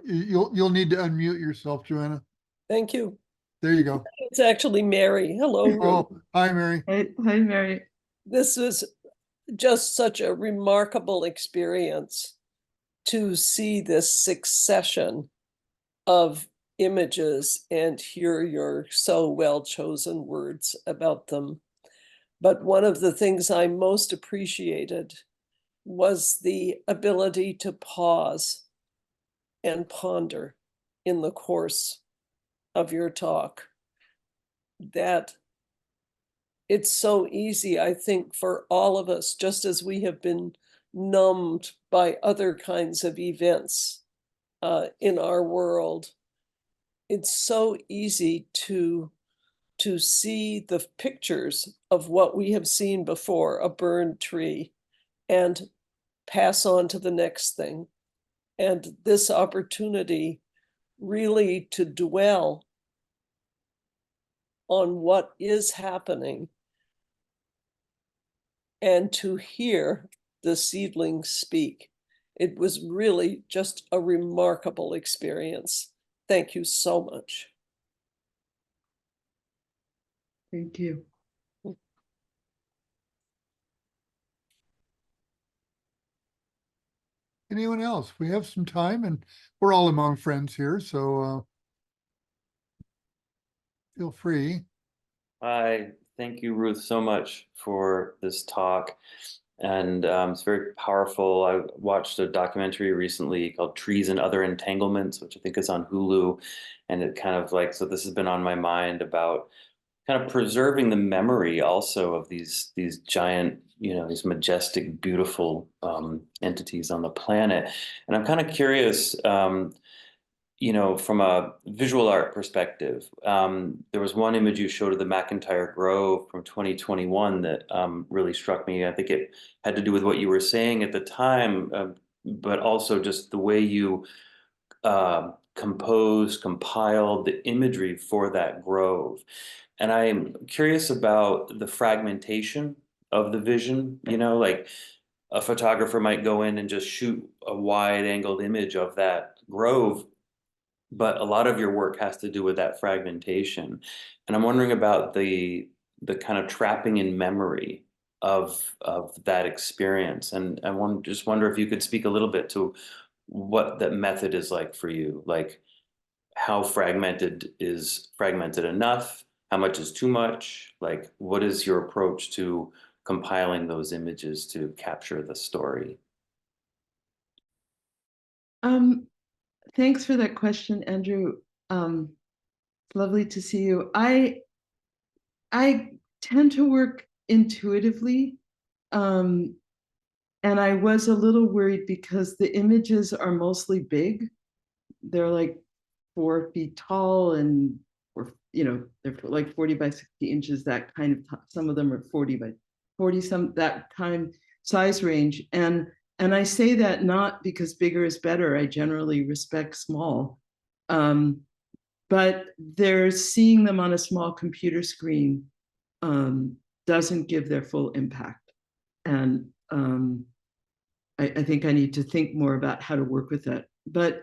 You'll need to unmute yourself, Joanna. Thank you. There you go. It's actually Mary. Hello, Ruth. Oh, hi, Mary. Hi, Mary. This was just such a remarkable experience to see this succession of images and hear your so well chosen words about them. But one of the things I most appreciated was the ability to pause and ponder in the course of your talk. That it's so easy, I think, for all of us, just as we have been numbed by other kinds of events in our world. It's so easy to see the pictures of what we have seen before, a burned tree, and pass on to the next thing. And this opportunity really to dwell on what is happening and to hear the seedlings speak. It was really just a remarkable experience. Thank you so much. Thank you. Anyone else? We have some time and we're all among friends here, so feel free. I thank you, Ruth, so much for this talk. And it's very powerful. I watched a documentary recently called Trees and Other Entanglements, which I think is on Hulu. And it kind of like, so this has been on my mind about kind of preserving the memory also of these giant, these majestic, beautiful entities on the planet. And I'm kind of curious, from a visual art perspective, there was one image you showed of the McIntyre Grove from 2021 that really struck me. I think it had to do with what you were saying at the time, but also just the way you compiled the imagery for that grove. And I'm curious about the fragmentation of the vision, like a photographer might go in and just shoot a wide angled image of that grove, but a lot of your work has to do with that fragmentation. And I'm wondering about the kind of trapping in memory of that experience. And I just wonder if you could speak a little bit to what that method is like for you, like how fragmented is fragmented enough, how much is too much, like what is your approach to compiling those images to capture the story? Thanks for that question, Andrew. Lovely to see you. I tend to work intuitively, and I was a little worried because the images are mostly big. They're like 4 feet tall, and they're like 40 by 60 inches. That kind of, some of them are 40 by 40, some that kind size range. And I say that not because bigger is better. I generally respect small. But seeing them on a small computer screen doesn't give their full impact. And I think I need to think more about how to work with that. But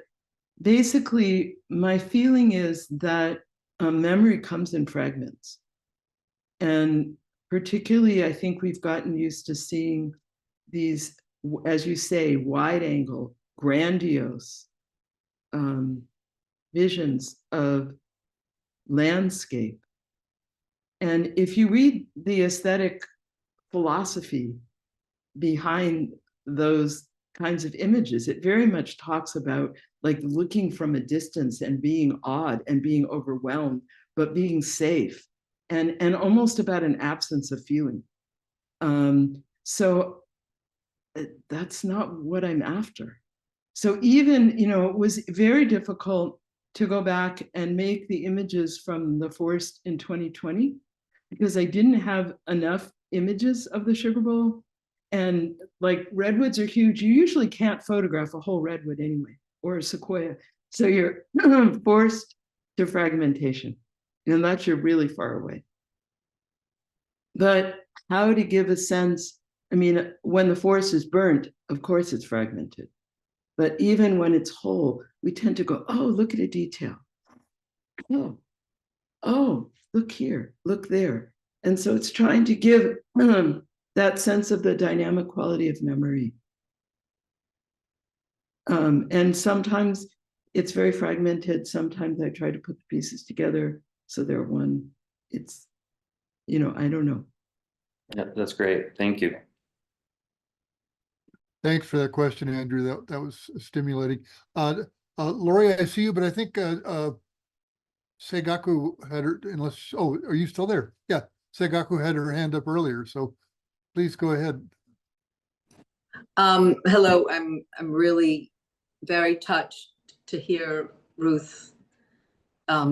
basically, my feeling is that memory comes in fragments. And particularly, I think we've gotten used to seeing these, as you say, wide angle, grandiose visions of landscape. And if you read the aesthetic philosophy behind those kinds of images, it very much talks about like looking from a distance and being awed and being overwhelmed, but being safe, and almost about an absence of feeling. So that's not what I'm after. So even, it was very difficult to go back and make the images from the forest in 2020 because I didn't have enough images of the sugar bowl. And like redwoods are huge. You usually can't photograph a whole redwood anyway, or a sequoia. So you're forced to fragmentation, unless you're really far away. But how to give a sense, when the forest is burnt, of course it's fragmented. But even when it's whole, we tend to go, oh, look at a detail. Oh, look here, look there. And so it's trying to give that sense of the dynamic quality of memory. And sometimes it's very fragmented. Sometimes I try to put the pieces together so they're one. It's, I don't know. Yeah, that's great. Thank you. Thanks for that question, Andrew. That was stimulating. Lori, I see you, but I think Seigaku had her, are you still there? Yeah, Seigaku had her hand up earlier, so please go ahead. Hello, I'm really very touched to hear Ruth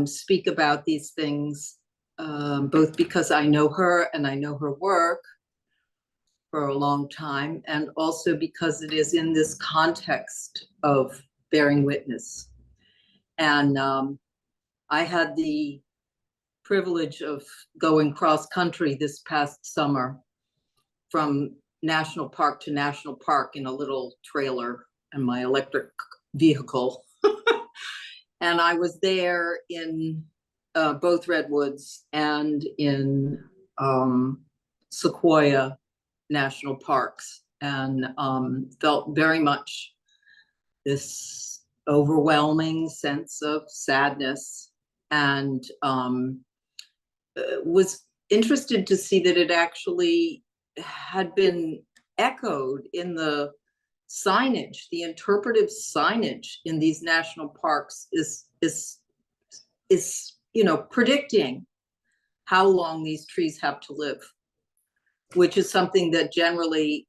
speak about these things, both because I know her and I know her work for a long time, and also because it is in this context of bearing witness. And I had the privilege of going cross country this past summer from national park to national park in a little trailer and my electric vehicle. And I was there in both Redwoods and in Sequoia National Parks, and felt very much this overwhelming sense of sadness, and was interested to see that it actually had been echoed in the signage. The interpretive signage in these national parks is predicting how long these trees have to live, which is something that generally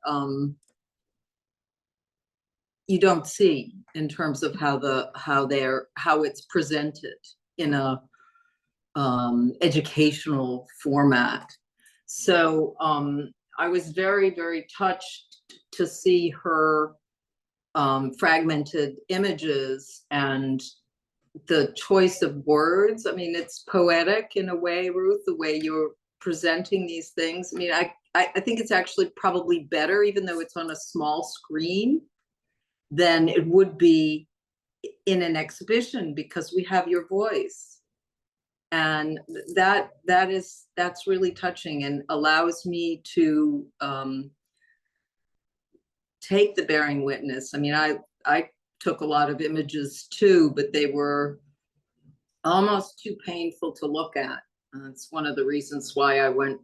you don't see in terms of how it's presented in a educational format. So I was very, very touched to see her fragmented images and the choice of words. I mean, it's poetic in a way, Ruth, the way you're presenting these things. I mean, I think it's actually probably better, even though it's on a small screen, than it would be in an exhibition, because we have your voice. And that's really touching and allows me to take the bearing witness. I mean, I took a lot of images too, but they were almost too painful to look at. It's one of the reasons why I went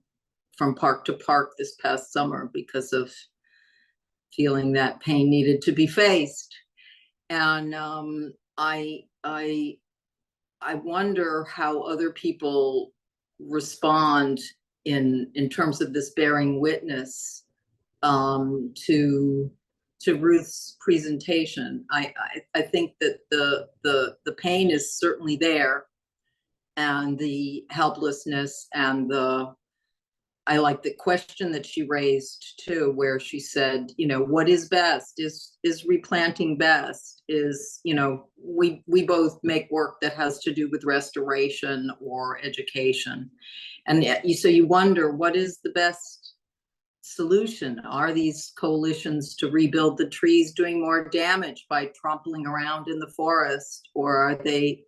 from park to park this past summer, because of feeling that pain needed to be faced. And I wonder how other people respond in terms of this bearing witness to Ruth's presentation. I think that the pain is certainly there, and the helplessness, and I like the question that she raised too, where she said, what is best? Is replanting best? Is, we both make work that has to do with restoration or education. And so you wonder, what is the best solution? Are these coalitions to rebuild the trees doing more damage by trampling around in the forest, or are they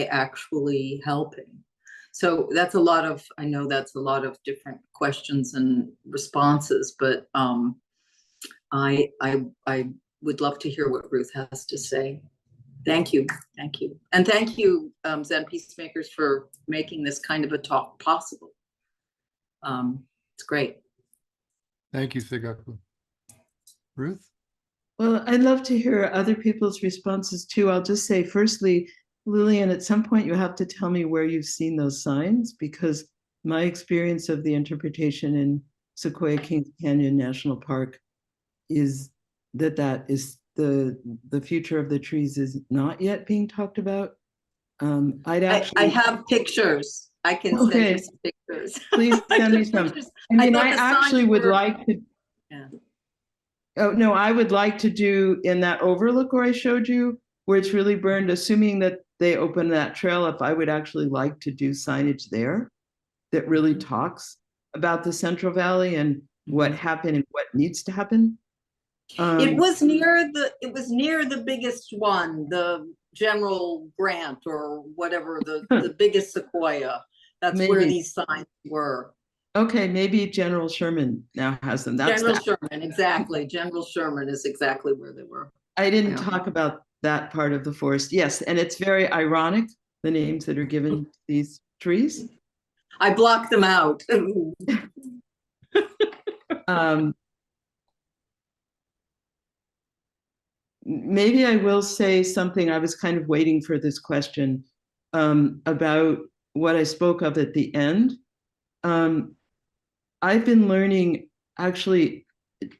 actually helping? So that's a lot of different questions and responses, but I would love to hear what Ruth has to say. Thank you. And thank you, Zen Peacemakers, for making this kind of a talk possible. It's great. Thank you, Seigaku. Ruth? Well, I'd love to hear other people's responses too. I'll just say, firstly, Lillian, at some point you have to tell me where you've seen those signs, because my experience of the interpretation in Sequoia Kings Canyon National Park is that is the future of the trees is not yet being talked about. I have pictures. I can send you some pictures. Please send me some. I mean, I actually would like to. Yeah. Oh no, I would like to do in that overlook where I showed you, where it's really burned, assuming that they open that trail up. I would actually like to do signage there that really talks about the Central Valley and what happened and what needs to happen. It was near the biggest one, the General Grant or whatever, the biggest Sequoia. That's maybe where these signs were. Okay, maybe General Sherman now has them. That's General Sherman, exactly. General Sherman is exactly where they were. I didn't talk about that part of the forest. Yes, and it's very ironic, the names that are given to these trees. I blocked them out. Um, maybe I will say something. I was kind of waiting for this question about what I spoke of at the end. I've been learning actually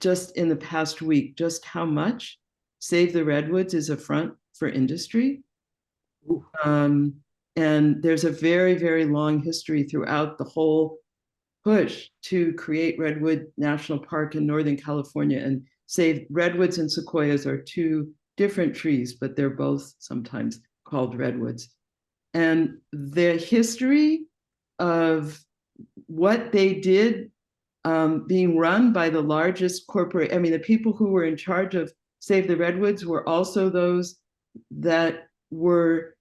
just in the past week just how much Save the Redwoods is a front for industry. And there's a very, very long history throughout the whole push to create Redwood National Park in Northern California. And say redwoods and sequoias are two different trees, but they're both sometimes called redwoods. And the history of what they did being run by the largest corporate, I mean, the people who were in charge of Save the Redwoods were also those that were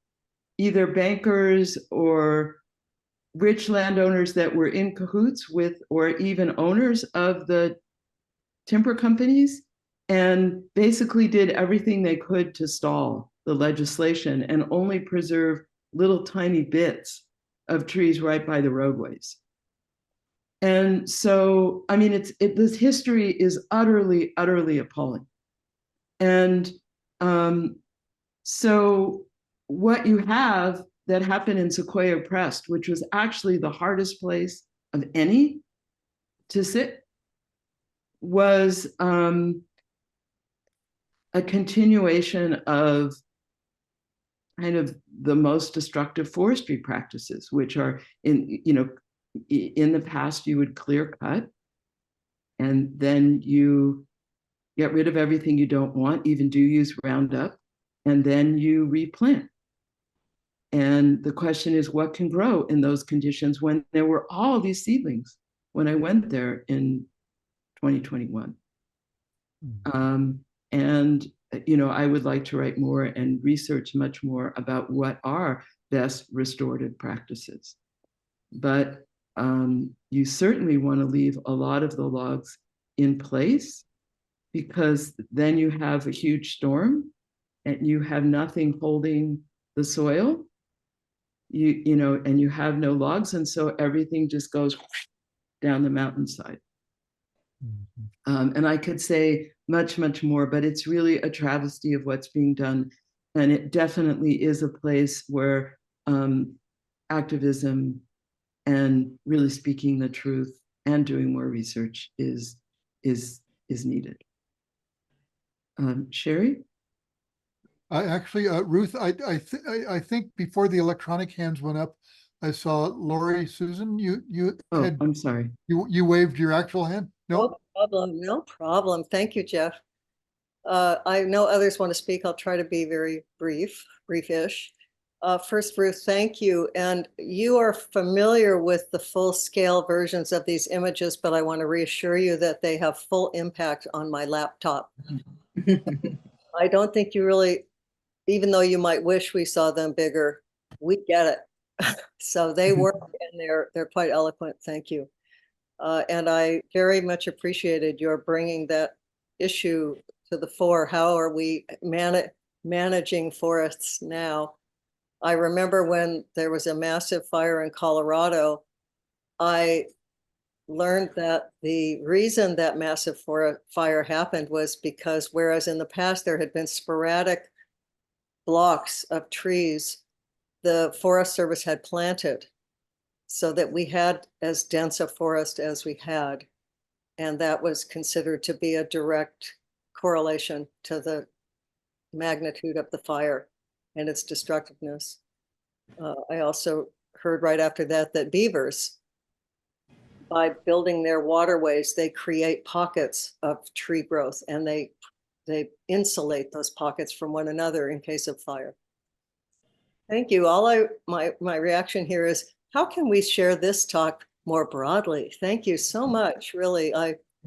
either bankers or rich landowners that were in cahoots with, or even owners of the timber companies, and basically did everything they could to stall the legislation and only preserve little tiny bits of trees right by the roadways. And so, I mean, this history is utterly, utterly appalling. And so what you have that happened in Sequoia Crest, which was actually the hardest place of any to sit, was a continuation of kind of the most destructive forestry practices, which are in the past you would clear cut, and then you get rid of everything you don't want, even do use Roundup, and then you replant. And the question is, what can grow in those conditions when there were all these seedlings when I went there in 2021? And I would like to write more and research much more about what are best restorative practices. But you certainly want to leave a lot of the logs in place, because then you have a huge storm and you have nothing holding the soil, and you have no logs, and so everything just goes down the mountainside. And I could say much, much more, but it's really a travesty of what's being done. And it definitely is a place where activism and really speaking the truth and doing more research is needed. Sherry? Ruth, I think before the electronic hands went up, I saw Lori Susan. I'm sorry. You waved your actual hand? No? No problem. Thank you, Jeff. I know others want to speak. I'll try to be very briefish. First, Ruth, thank you. And you are familiar with the full scale versions of these images, but I want to reassure you that they have full impact on my laptop. I don't think you really, even though you might wish we saw them bigger, we get it. So they work, and they're quite eloquent. Thank you. And I very much appreciated your bringing that issue to the fore. How are we managing forests now? I remember when there was a massive fire in Colorado, I learned that the reason that massive fire happened was because, whereas in the past there had been sporadic blocks of trees, the Forest Service had planted, so that we had as dense a forest as we had. And that was considered to be a direct correlation to the magnitude of the fire and its destructiveness. I also heard right after that beavers, by building their waterways, they create pockets of tree growth, and they insulate those pockets from one another in case of fire. Thank you. My reaction here is, how can we share this talk more broadly? Thank you so much. Really,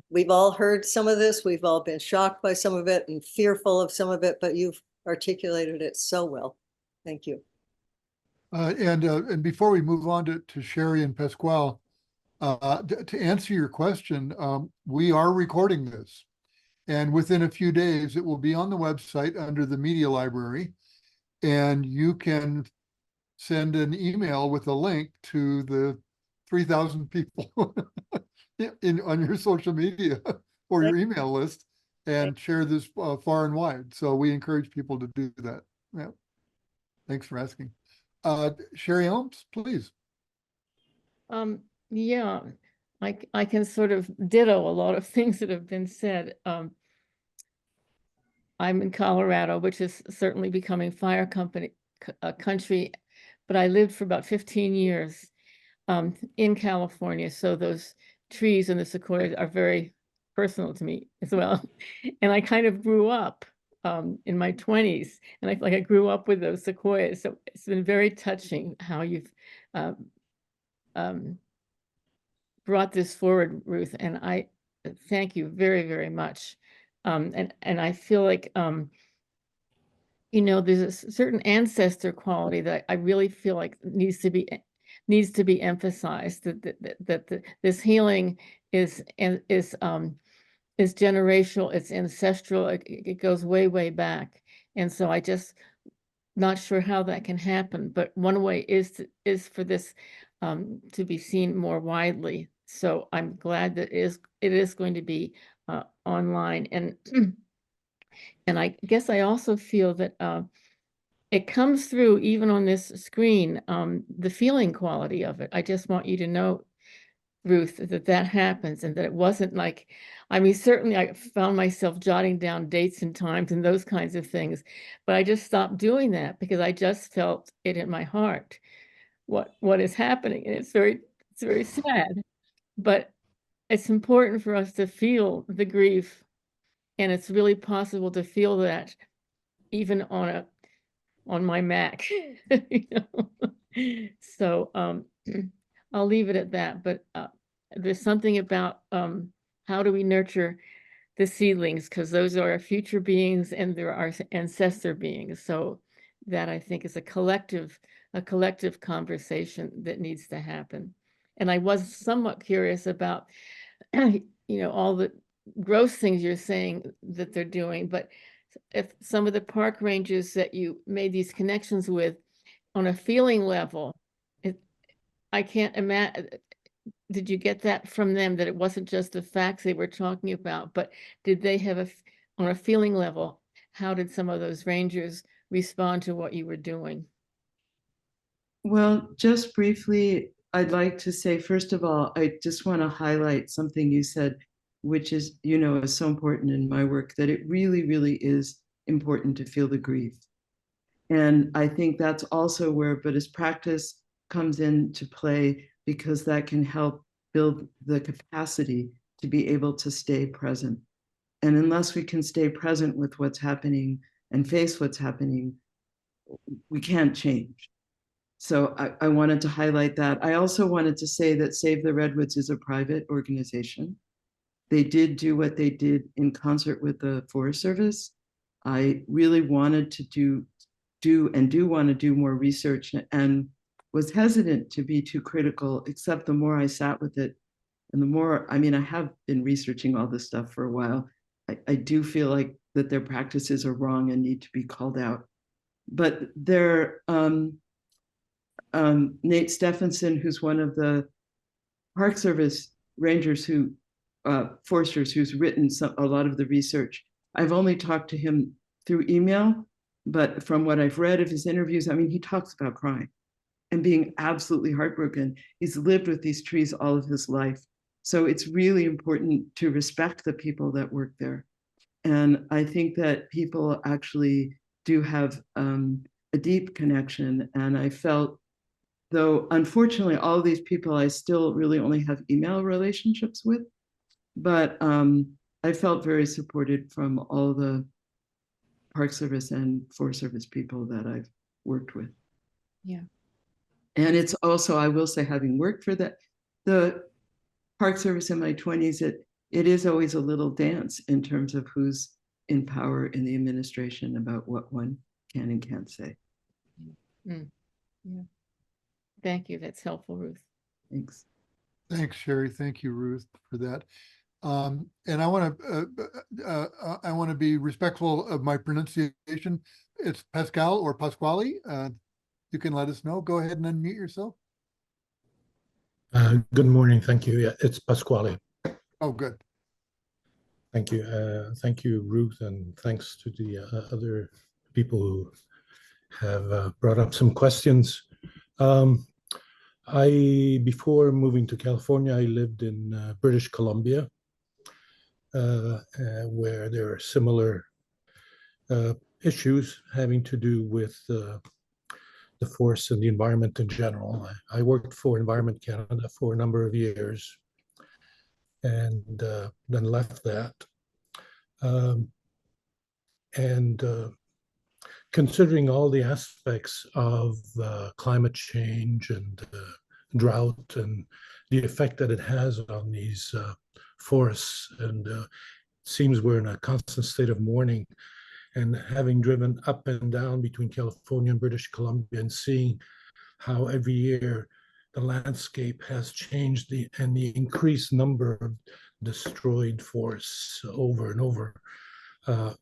we've all heard some of this. We've all been shocked by some of it and fearful of some of it, but you've articulated it so well. Thank you. And before we move on to Sherry and Pasquale, to answer your question, we are recording this, And within a few days, it will be on the website under the media library. And you can send an email with a link to the 3,000 people on your social media or your email list and share this far and wide. So we encourage people to do that. Yeah. Thanks for asking. Sherry Helms, please. Yeah, I can sort of ditto a lot of things that have been said. I'm in Colorado, which is certainly becoming fire country, but I lived for about 15 years in California. So those trees and the sequoias are very personal to me as well. And I kind of grew up in my 20s, and I feel like I grew up with those sequoias. So it's been very touching how you've brought this forward, Ruth, and I thank you very, very much. And I feel like you know, there's a certain ancestor quality that I really feel like needs to be emphasized. That this healing is generational, it's ancestral, it goes way back, and so I just not sure how that can happen. But one way is for this to be seen more widely. So I'm glad that it is going to be online, and and I guess I also feel that it comes through even on this screen, the feeling quality of it. I just want you to know, Ruth, that happens, and that it wasn't like, I mean, certainly I found myself jotting down dates and times and those kinds of things, but I just stopped doing that because I just felt it in my heart, what is happening. And it's very sad, but it's important for us to feel the grief, and it's really possible to feel that even on my Mac. You know? So I'll leave it at that, but there's something about how do we nurture the seedlings, because those are our future beings and they're our ancestor beings. So that, I think, is a collective conversation that needs to happen. And I was somewhat curious about you know, all the gross things you're saying that they're doing, but if some of the park rangers that you made these connections with on a feeling level, I can't imagine, did you get that from them, that it wasn't just the facts they were talking about, but did they have on a feeling level, how did some of those rangers respond to what you were doing? Well, just briefly, I'd like to say, first of all, I just want to highlight something you said, which is, you know, is so important in my work, that it really is important to feel the grief. And I think that's also where Buddhist practice comes into play, because that can help build the capacity to be able to stay present. And unless we can stay present with what's happening and face what's happening, we can't change. So I wanted to highlight that. I also wanted to say that Save the Redwoods is a private organization. They did do what they did in concert with the Forest Service. I really wanted to do want to do more research, and was hesitant to be too critical, except the more I sat with it and the more, I mean, I have been researching all this stuff for a while. I do feel like that their practices are wrong and need to be called out. But their Nate Stephenson, who's one of the Park Service rangers foresters who's written a lot of the research. I've only talked to him through email, but from what I've read of his interviews, I mean, he talks about crying and being absolutely heartbroken. He's lived with these trees all of his life. So it's really important to respect the people that work there. And I think that people actually do have a deep connection. And I felt, though, unfortunately, all of these people I still really only have email relationships with, but I felt very supported from all the Park Service and Forest Service people that I've worked with. Yeah. And it's also, I will say, having worked for the Park Service in my 20s, it is always a little dance in terms of who's in power in the administration about what one can and can't say. Yeah. Thank you. That's helpful, Ruth. Thanks. Thanks, Sherry. Thank you, Ruth, for that. And I want to be respectful of my pronunciation. It's Pascal or Pasquale. You can let us know. Go ahead and unmute yourself. Good morning. Thank you. Yeah, it's Pasquale. Oh, good. Thank you. Thank you, Ruth, and thanks to the other people who have brought up some questions. Before moving to California, I lived in British Columbia, where there are similar issues having to do with the forest and the environment in general. I worked for Environment Canada for a number of years and then left that. Considering all the aspects of climate change and drought and the effect that it has on these forests, and it seems we're in a constant state of mourning. And having driven up and down between California and British Columbia and seeing how every year the landscape has changed and the increased number of destroyed forests over and over,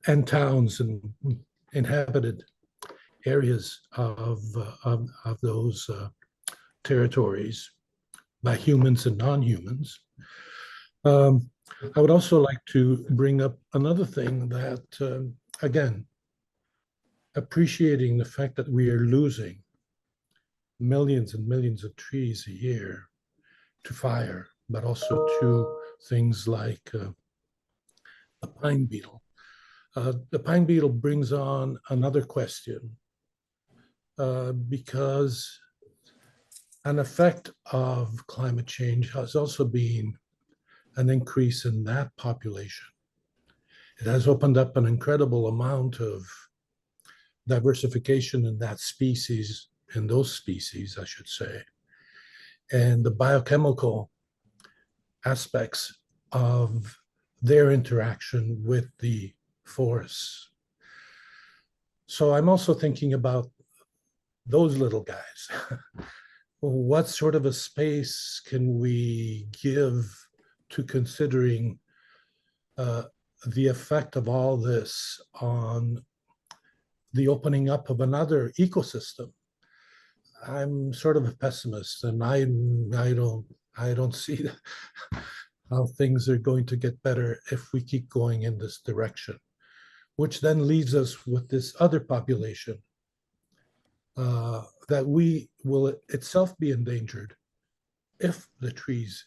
and towns and inhabited areas of those territories by humans and non-humans. I would also like to bring up another thing that, again, appreciating the fact that we are losing millions and millions of trees a year to fire, but also to things like the pine beetle. The pine beetle brings on another question, because an effect of climate change has also been an increase in that population. It has opened up an incredible amount of diversification in that species, in those species, I should say, and the biochemical aspects of their interaction with the forests. So I'm also thinking about those little guys. What sort of a space can we give to considering the effect of all this on the opening up of another ecosystem? I'm sort of a pessimist, and I don't see how things are going to get better if we keep going in this direction, which then leaves us with this other population that we will itself be endangered if the trees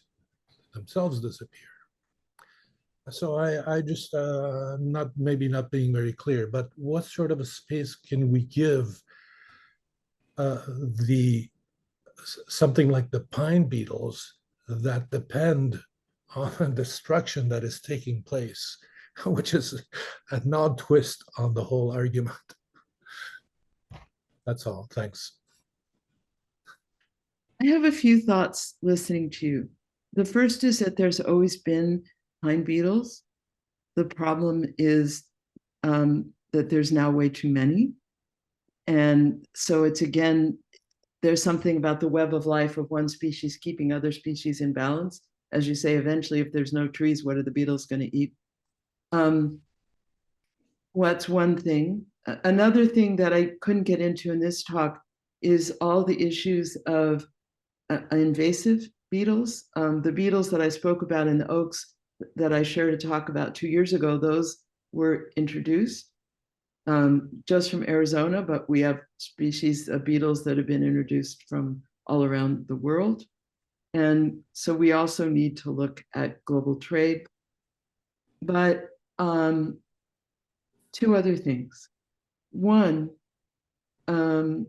themselves disappear. So I just maybe not being very clear, but what sort of a space can we give something like the pine beetles that depend on destruction that is taking place, which is an odd twist on the whole argument. That's all. Thanks. I have a few thoughts listening to you. The first is that there's always been pine beetles. The problem is that there's now way too many. And so it's, again, there's something about the web of life of one species keeping other species in balance. As you say, eventually, if there's no trees, what are the beetles going to eat? What's one thing? Another thing that I couldn't get into in this talk is all the issues of invasive beetles. The beetles that I spoke about in the oaks that I shared a talk about 2 years ago, those were introduced just from Arizona, but we have species of beetles that have been introduced from all around the world. And so we also need to look at global trade. But two other things. One, I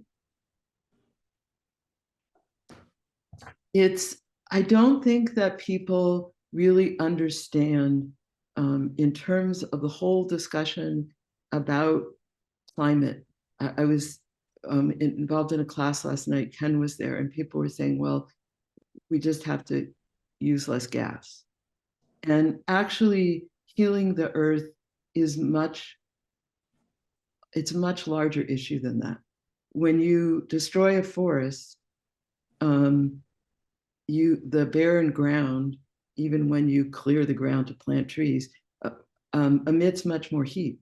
don't think that people really understand in terms of the whole discussion about climate. I was involved in a class last night. Ken was there, and people were saying, well, we just have to use less gas. And actually, healing the earth is it's a much larger issue than that. When you destroy a forest, the barren ground even when you clear the ground to plant trees, emits much more heat.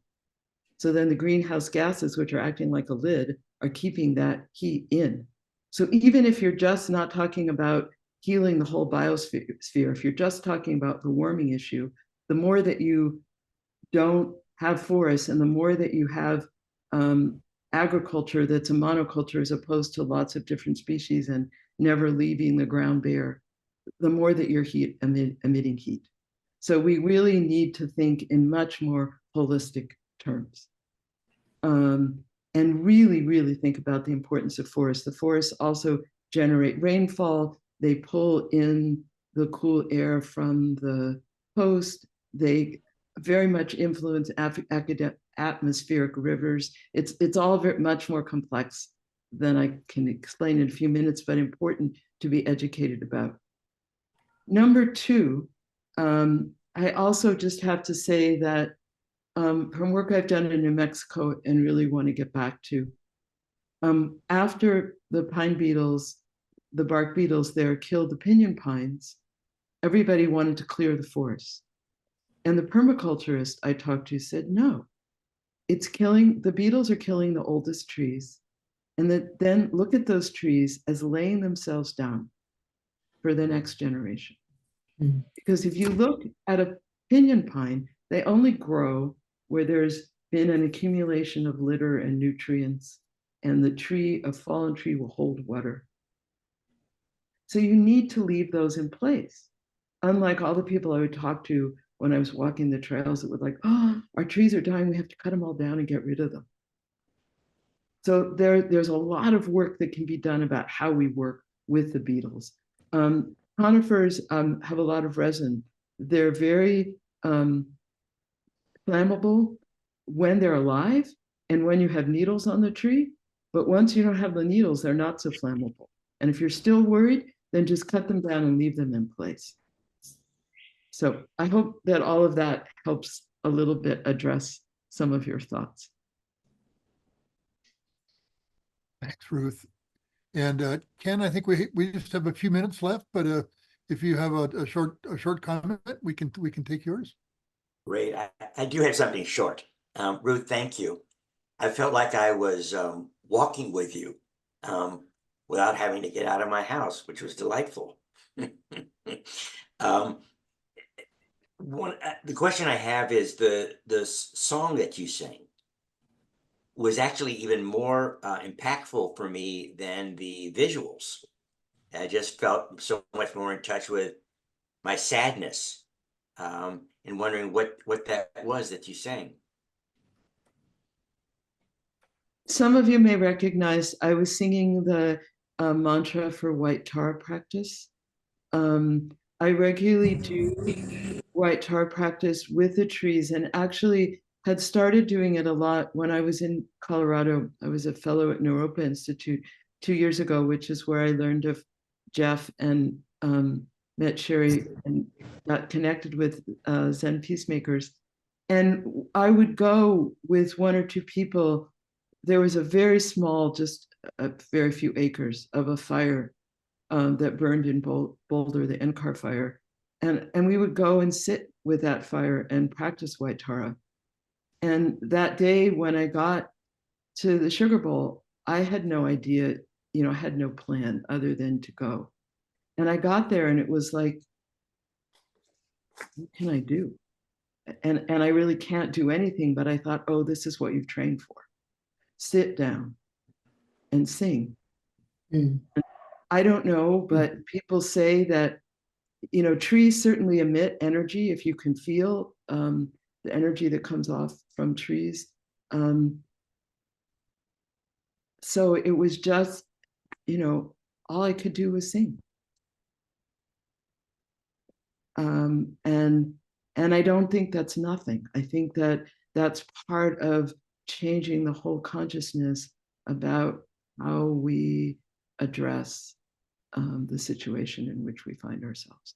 So then the greenhouse gases, which are acting like a lid, are keeping that heat in. So even if you're just not talking about healing the whole biosphere, if you're just talking about the warming issue, the more that you don't have forests and the more that you have agriculture that's a monoculture as opposed to lots of different species and never leaving the ground bare, the more that you're emitting heat. So we really need to think in much more holistic terms. And really, really think about the importance of forests. The forests also generate rainfall. They pull in the cool air from the coast. They very much influence atmospheric rivers. It's all much more complex than I can explain in a few minutes, but important to be educated about. Number two, I also just have to say that from work I've done in New Mexico and really want to get back to, after the pine beetles, the bark beetles there killed the pinyon pines, everybody wanted to clear the forest. And the permaculturist I talked to said, no, the beetles are killing the oldest trees. And then look at those trees as laying themselves down for the next generation. Mm. Because if you look at a pinyon pine, they only grow where there's been an accumulation of litter and nutrients, and a fallen tree will hold water. So you need to leave those in place. Unlike all the people I would talk to when I was walking the trails that would like, oh, our trees are dying, we have to cut them all down and get rid of them. So there's a lot of work that can be done about how we work with the beetles. Conifers have a lot of resin. They're very flammable when they're alive and when you have needles on the tree. But once you don't have the needles, they're not so flammable. And if you're still worried, then just cut them down and leave them in place. So I hope that all of that helps a little bit address some of your thoughts. Thanks, Ruth. And Ken, I think we just have a few minutes left, but if you have a short comment, we can take yours. Great. I do have something short. Ruth, thank you. I felt like I was walking with you without having to get out of my house, which was delightful. The question I have is the song that you sang was actually even more impactful for me than the visuals. I just felt so much more in touch with my sadness and wondering what that was that you sang. Some of you may recognize I was singing the mantra for white tar practice. I regularly do white tar practice with the trees and actually had started doing it a lot when I was in Colorado. I was a fellow at Naropa Institute 2 years ago, which is where I learned of Jeff and met Sherry and got connected with Zen peacemakers. And I would go with one or two people. There was a very small, just a very few acres of a fire that burned in Boulder, the NCAR fire. And we would go and sit with that fire and practice white tara. And that day when I got to the Sugar Bowl, I had no idea, I had no plan other than to go. And I got there and it was like, what can I do? And I really can't do anything, but I thought, oh, this is what you've trained for. Sit down and sing. Mm. I don't know, but people say that, trees certainly emit energy if you can feel the energy that comes off from trees. So it was just, all I could do was sing. And I don't think that's nothing. I think that that's part of changing the whole consciousness about how we address the situation in which we find ourselves.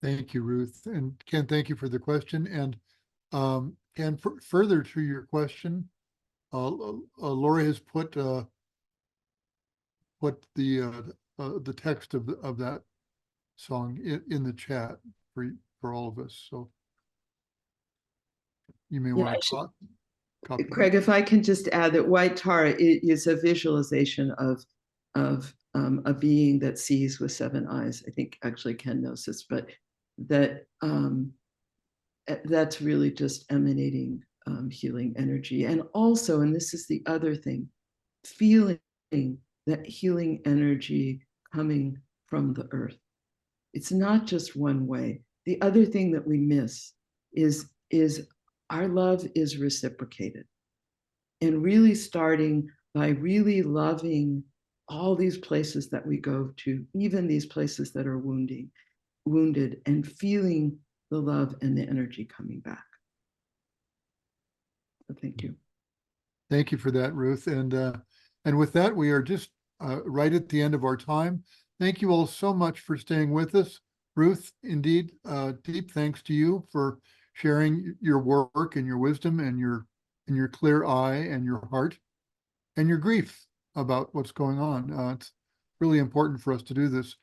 Thank you, Ruth. And Ken, thank you for the question. And further to your question, Lori has put the the text of that song in the chat for all of us. So you may Yeah, want I to should- copy. Craig, if I can just add that white tar is a visualization of a being that sees with seven eyes. I think actually Ken knows this, but that that's really just emanating healing energy. And also, and this is the other thing, feeling that healing energy coming from the earth. It's not just one way. The other thing that we miss is our love is reciprocated. And really starting by really loving all these places that we go to, even these places that are wounded, and feeling the love and the energy coming back. So thank you. Thank you for that, Ruth. And with that, we are just right at the end of our time. Thank you all so much for staying with us. Ruth, indeed, deep thanks to you for sharing your work and your wisdom and your clear eye and your heart and your grief about what's going on. It's really important for us to do this.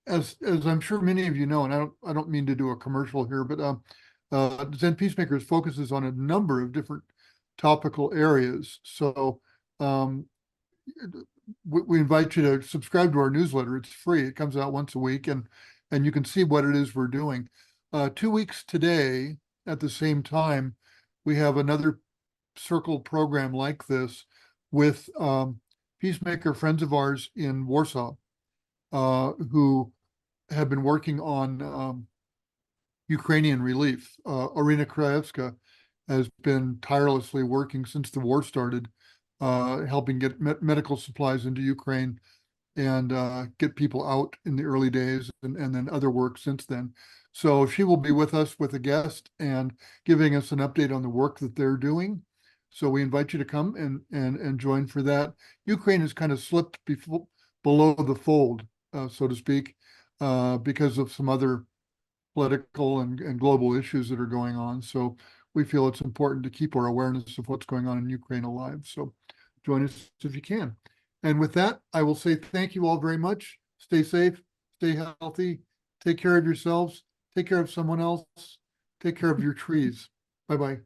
As I'm sure many of you know, and I don't mean to do a commercial here, but Zen Peacemakers focuses on a number of different topical areas. So we invite you to subscribe to our newsletter. It's free. It comes out once a week, and you can see what it is we're doing. 2 weeks today, at the same time, we have another circle program like this with peacemaker friends of ours in Warsaw, who have been working on Ukrainian relief. Irina Kraevska has been tirelessly working since the war started, helping get medical supplies into Ukraine and get people out in the early days, and then other work since then. So she will be with us with a guest and giving us an update on the work that they're doing. So we invite you to come and join for that. Ukraine has kind of slipped below the fold, so to speak, because of some other political and global issues that are going on. So we feel it's important to keep our awareness of what's going on in Ukraine alive. So join us if you can. And with that, I will say thank you all very much. Stay safe, stay healthy, take care of yourselves, take care of someone else, take care of your trees. Bye-bye.